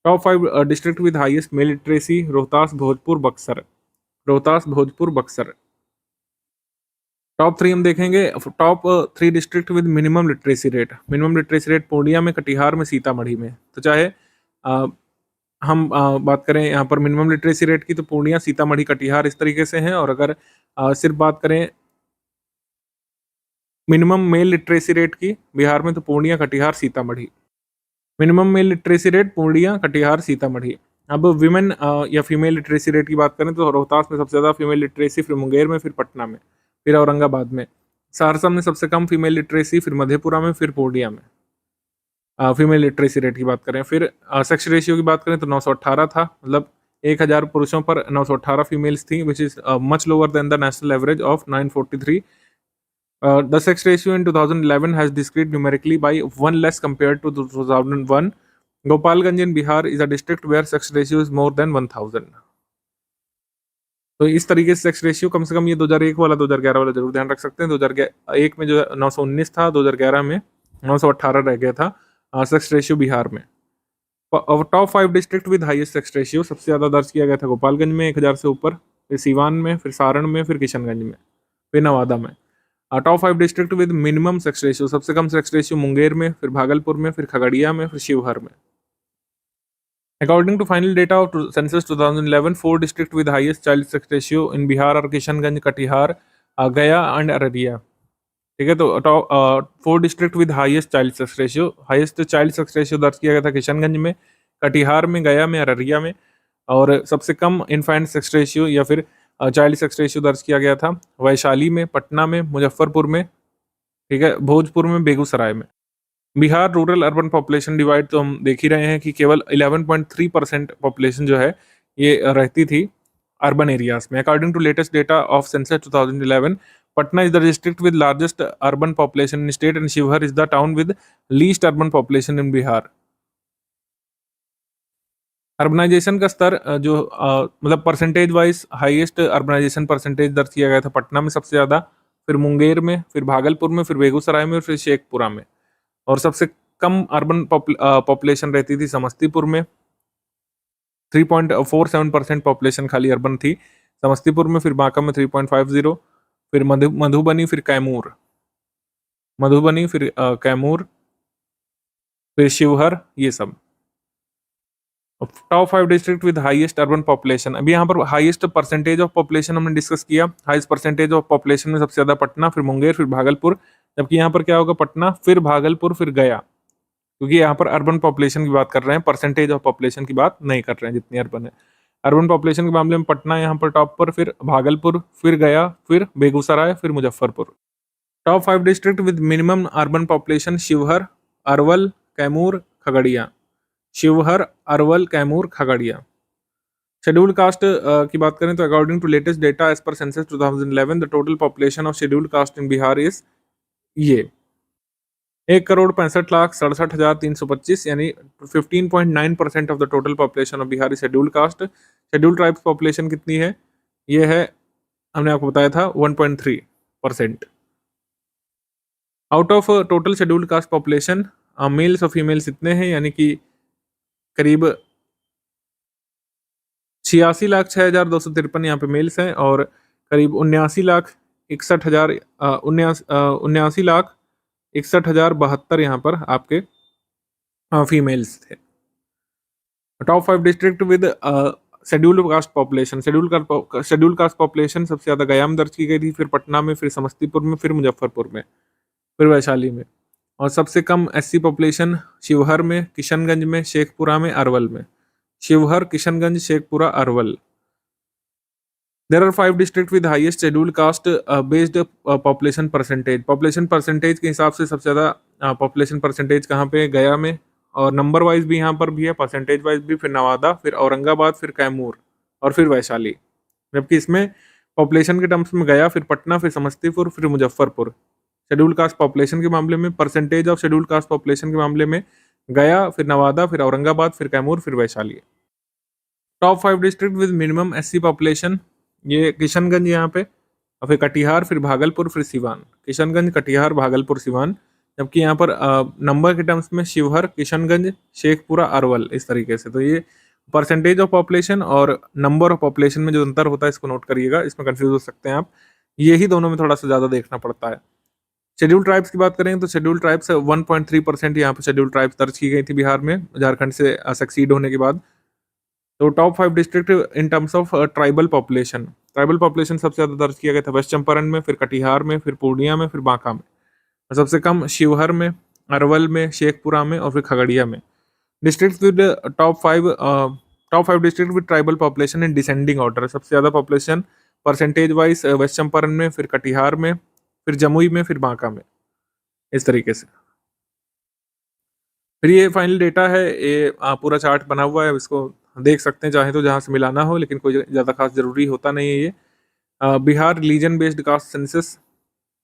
Top 5 district with highest mail literacy, Rohtas, Bhojpur, Buxar. Rohtas, Bhojpur, Buxar. Top 3 हम देखेंगे, top 3 district with minimum literacy rate. Minimum literacy rate Purnia में, कटिहार में, सीतामढ़ी में। तो चाहे हम बात करें यहाँ पर मिनिमम लिटरेसी रेट की तो पूर्णिया, सीतामढ़ी, कटिहार इस तरीके से हैं, और अगर सिर्फ बात करें मिनिमम मेल लिटरेसी रेट की बिहार में तो Purnia, Katihar, Sitamarhi. Minimum mail literacy rate Purnia, Katihar, Sitamarhi. अब विमेन या फीमेल लिटरेसी रेट की बात करें तो रोहतास में सबसे ज़्यादा फीमेल लिटरेसी, फिर मुंगेर में, फिर पटना में, फिर औरंगाबाद में। सहरसा में सबसे कम फीमेल लिटरेसी, फिर मधेपुरा में, फिर पूर्णिया में। फीमेल लिटरेसी रेट की बात करें, फिर सेक्स रेशियो की बात करें तो 918 था, मतलब 1000 पुरुषों पर 918 फीमेल्स थी, which is much lower than the national average of 943. The sex ratio in 2011 has decreased numerically by 1 less compared to 2001. Gopalganj in Bihar is a district where sex ratio is more than 1000. तो इस तरीके से सेक्स रेशियो कम से कम ये 2001 वाला 2011 वाला जरूर ध्यान रख सकते हैं। 2001 में जो 919 था, 2011 में 918 रह गया था सेक्स रेशियो बिहार में। Top 5 district with highest sex ratio, सबसे ज़्यादा दर्ज किया गया था गोपालगंज में 1000 से ऊपर, फिर सीवान में, फिर सारण में, फिर किशनगंज में, फिर नवादा में। Top 5 district with minimum sex ratio, सबसे कम सेक्स रेशियो मुंगेर में, फिर भागलपुर में, फिर खगड़िया में, फिर शिवहर में। According to final data of census 2011, 4 districts with highest child sex ratio in Bihar are Kishanganj, Katihar, Gaya and Araria. ठीक है, तो 4 district with highest child sex ratio, highest child sex ratio दर्ज किया गया था किशनगंज में, कटिहार में, गया में, अररिया में। और सबसे कम इन्फेंट सेक्स रेशियो या फिर चाइल्ड सेक्स रेशियो दर्ज किया गया था वैशाली में, पटना में, मुजफ्फरपुर में, ठीक है, भोजपुर में, बेगूसराय में। Bihar rural urban population divide तो हम देख ही रहे हैं कि केवल 11.3% पॉपुलेशन जो है ये रहती थी अर्बन एरियाज में। According to latest data of census 2011, Patna is the district with largest urban population in state and Shivhar is the town with least urban population in Bihar. Urbanization का स्तर जो मतलब percentage wise highest urbanization percentage दर्ज किया गया था पटना में सबसे ज़्यादा, फिर मुंगेर में, फिर भागलपुर में, फिर बेगूसराय में, फिर शेखपुरा में। और सबसे कम अर्बन पॉपुलेशन रहती थी समस्तीपुर में, 3.47% पॉपुलेशन खाली अर्बन थी समस्तीपुर में, फिर बांका में 3.50, फिर मधुबनी, फिर कैमूर, मधुबनी, फिर कैमूर, फिर शिवहर, ये सब। Top 5 district with highest urban population, अभी यहाँ पर हाईएस्ट परसेंटेज ऑफ पॉपुलेशन हमने डिस्कस किया। हाईएस्ट परसेंटेज ऑफ पॉपुलेशन में सबसे ज़्यादा पटना, फिर मुंगेर, फिर भागलपुर, जबकि यहाँ पर क्या होगा, पटना, फिर भागलपुर, फिर गया, क्योंकि यहाँ पर अर्बन पॉपुलेशन की बात कर रहे हैं, परसेंटेज ऑफ पॉपुलेशन की बात नहीं कर रहे हैं जितनी अर्बन है। अर्बन पॉपुलेशन के मामले में पटना यहाँ पर टॉप पर, फिर भागलपुर, फिर गया, फिर बेगूसराय, फिर Muzaffarpur. Top 5 district with minimum urban population, Sheohar, Arwal, Kaimur, Khagaria. Sheohar, Arwal, Kaimur, Khagaria. Scheduled caste की बात करें तो according to latest data as per census 2011, the total population of scheduled caste in Bihar is ये 1,65,67,325, यानी 15.9% of the total population of Bihar is scheduled caste. Scheduled tribes population कितनी है, ये है, हमने आपको बताया था 1.3%। Out of total scheduled caste population males और फीमेल्स इतने हैं, यानी कि करीब 86,06,253 यहाँ पे मेल्स हैं और करीब 79,61,72 यहाँ पर आपके फीमेल्स थे। Top 5 district with scheduled caste population, scheduled caste population सबसे ज़्यादा गया में दर्ज की गई थी, फिर पटना में, फिर समस्तीपुर में, फिर मुजफ्फरपुर में, फिर वैशाली में। और सबसे कम एससी पॉपुलेशन शिवहर में, किशनगंज में, शेखपुरा में, अरवल में। Sheohar, Kishanganj, Sheikhpura, Arwal. There are 5 district with highest scheduled caste based population percentage, population percentage के हिसाब से सबसे ज़्यादा पॉपुलेशन परसेंटेज कहाँ पे, गया में, और नंबर वाइज भी यहाँ पर भी है, परसेंटेज वाइज भी, फिर नवादा, फिर औरंगाबाद, फिर कैमूर और फिर वैशाली। जबकि इसमें पॉपुलेशन के टर्म्स में गया, फिर पटना, फिर समस्तीपुर, फिर मुजफ्फरपुर। शेड्यूल्ड कास्ट पॉपुलेशन के मामले में, percentage of scheduled caste population के मामले में गया, फिर नवादा, फिर औरंगाबाद, फिर कैमूर, फिर Vaishali. Top 5 district with minimum SC population, ये किशनगंज यहाँ पे, और फिर कटिहार, फिर भागलपुर, फिर सिवान। किशनगंज, कटिहार, भागलपुर, सिवान। जबकि यहाँ पर नंबर के टर्म्स में शिवहर, किशनगंज, शेखपुरा, अरवल, इस तरीके से। तो ये परसेंटेज ऑफ पॉपुलेशन और नंबर ऑफ पॉपुलेशन में जो अंतर होता है इसको नोट करिएगा, इसमें कंफ्यूज हो सकते हैं आप, यही दोनों में थोड़ा सा ज़्यादा देखना पड़ता है। शेड्यूल ट्राइब्स की बात करें तो शेड्यूल ट्राइब्स 1.3% यहाँ पे शेड्यूल ट्राइब्स दर्ज की गई थी बिहार में, झारखंड से सक्सीड होने के बाद। तो top 5 district in terms of tribal population, सबसे ज़्यादा दर्ज किया गया था वेस्ट चंपारण में, फिर कटिहार में, फिर पूर्णिया में, फिर बांका में। और सबसे कम शिवहर में, अरवल में, शेखपुरा में और फिर खगड़िया में। District with top 5 top 5 district with tribal population in descending order. सबसे ज़्यादा population percentage wise West Champaran में, फिर कटिहार में, फिर जमुई में, फिर बांका में, इस तरीके से। फिर ये फाइनल डेटा है, ये पूरा चार्ट बना हुआ है, अब इसको देख सकते हैं चाहे तो जहाँ से मिलाना हो, लेकिन कोई ज़्यादा खास ज़रूरी होता नहीं है ये। Bihar religion based caste census,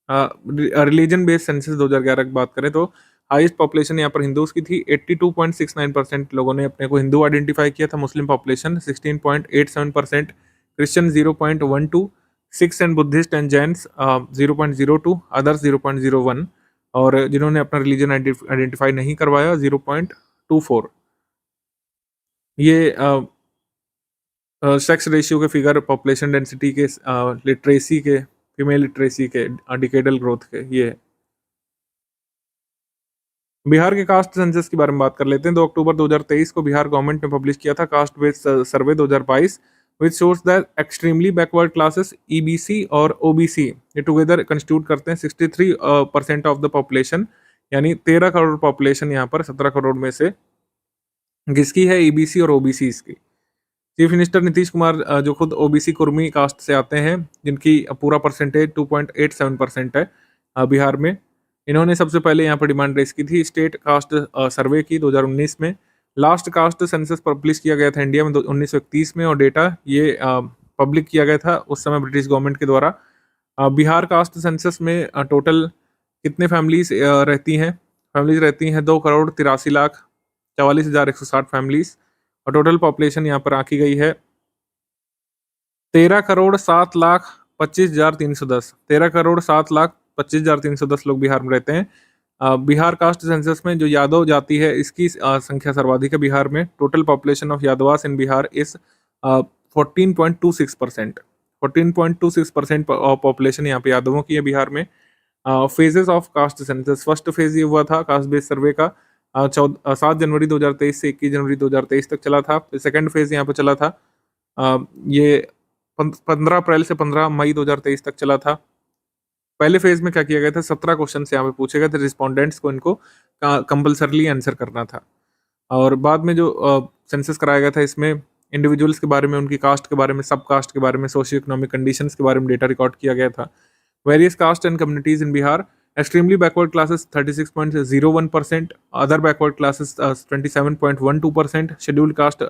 religion based census 2011 की बात करें तो हाईएस्ट पॉपुलेशन यहाँ पर हिंदूज की थी। 82.69% लोगों ने अपने को हिंदू आइडेंटिफाई किया था। Muslim population 16.87%, Christian 0.12, Sikhs and Buddhist and Jains 0.02, others 0.01, और जिन्होंने अपना रिलीजन आइडेंटिफाई नहीं करवाया 0.24। ये सेक्स रेशियो के फिगर, पॉपुलेशन डेंसिटी के, लिटरेसी के, फीमेल लिटरेसी के, डिकेडल ग्रोथ के, ये है। बिहार के कास्ट सेंसस के बारे में बात कर लेते हैं। 2 अक्टूबर 2023 को बिहार गवर्नमेंट ने पब्लिश किया था caste based survey 2022, which shows that extremely backward classes EBC और ओबीसी ये टुगेदर कंस्टिट्यूट करते हैं 63% ऑफ द पॉपुलेशन, यानी 13 करोड़ पॉपुलेशन यहाँ पर 17 करोड़ में से किसकी है, ईबीसी और ओबीसी की। चीफ मिनिस्टर नीतीश कुमार जो खुद ओबीसी कुर्मी कास्ट से आते हैं, जिनकी पूरा परसेंटेज 2.87% है बिहार में, इन्होंने सबसे पहले यहाँ पर डिमांड रेस की थी स्टेट कास्ट सर्वे की 2019 में। लास्ट कास्ट सेंसस पब्लिश किया गया था इंडिया में 1931 में, और डेटा ये पब्लिक किया गया था उस समय ब्रिटिश गवर्नमेंट के द्वारा। बिहार कास्ट सेंसस में टोटल कितने फैमिलीज रहती हैं? फैमिलीज रहती हैं 2,83,44,160 फैमिलीज, और टोटल पॉपुलेशन यहाँ पर आकी गई है 13,07,25,310। 13,07,25,310 लोग बिहार में रहते हैं। बिहार कास्ट सेंसस में जो यादव जाति है इसकी संख्या सर्वाधिक है बिहार में। Total population of Yadavas in Bihar is 14.26%। 14.26% population यहाँ पे यादवों की है बिहार में। Phases of caste census, first phase ये हुआ था कास्ट बेस्ड सर्वे का 7 जनवरी 2023 से 21 जनवरी 2023 तक चला था। सेकेंड फेज यहाँ पे चला था ये 15 अप्रैल से 15 मई 2023 तक चला था। पहले फेज में क्या किया गया था, 17 क्वेश्चन यहाँ पे पूछे गए थे, रिस्पोंडेंट्स को इनको कंपल्सरली आंसर करना था। और बाद में जो सेंसस कराया गया था इसमें इंडिविजुअल्स के बारे में, उनकी कास्ट के बारे में, सब कास्ट के बारे में, सोशियो इकोनॉमिक कंडीशंस के बारे में डेटा रिकॉर्ड किया गया था। Various caste and communities in Bihar, extremely backward classes 36.01%, other backward classes 27.12%, scheduled caste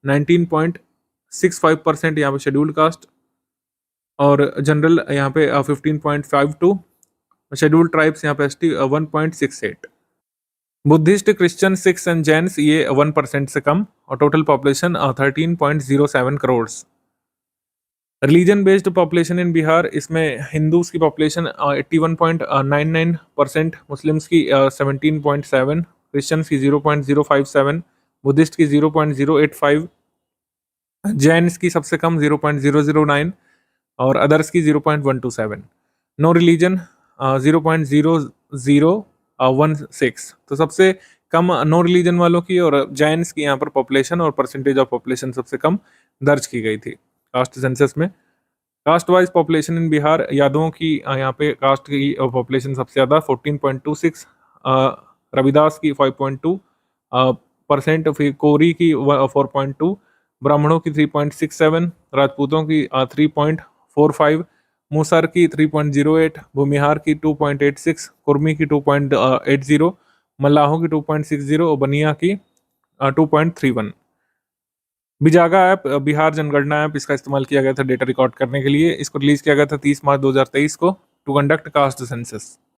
19.65% यहाँ पे scheduled caste, और जनरल यहाँ पे 15.52, scheduled tribes यहाँ पे ST 1.68, Buddhist, Christian, Sikhs and Jains ये 1% से कम, और total population 13.07 crore. Religion based population in Bihar, इसमें हिंदूज की पॉपुलेशन 81.99%, मुस्लिम्स की 17.7, क्रिश्चियंस की 0.057, बुद्धिस्ट की 0.085, जैन्स की सबसे कम 0.009, और अदर्स की 0.127। No religion 0.0016। तो सबसे कम नो रिलीजन वालों की और जैन्स की यहाँ पर पॉपुलेशन और परसेंटेज ऑफ पॉपुलेशन सबसे कम दर्ज की गई थी कास्ट सेंसस में। Caste wise population in Bihar, यादवों की यहाँ पे कास्ट की पॉपुलेशन सबसे ज़्यादा 14.26, रविदास की 5.2%, फिर कोरी की 4.2, ब्राह्मणों की 3.67, राजपूतों की 3.45, मुसर की 3.08, भूमिहार की 2.86, कुर्मी की 2.80, मल्लाहों की 2.60 और बनिया की 2.31। बिजागा ऐप, बिहार जनगणना ऐप, इसका इस्तेमाल किया गया था डेटा रिकॉर्ड करने के लिए। इसको रिलीज किया गया था 30 मार्च 2023 को टू कंडक्ट कास्ट सेंसस।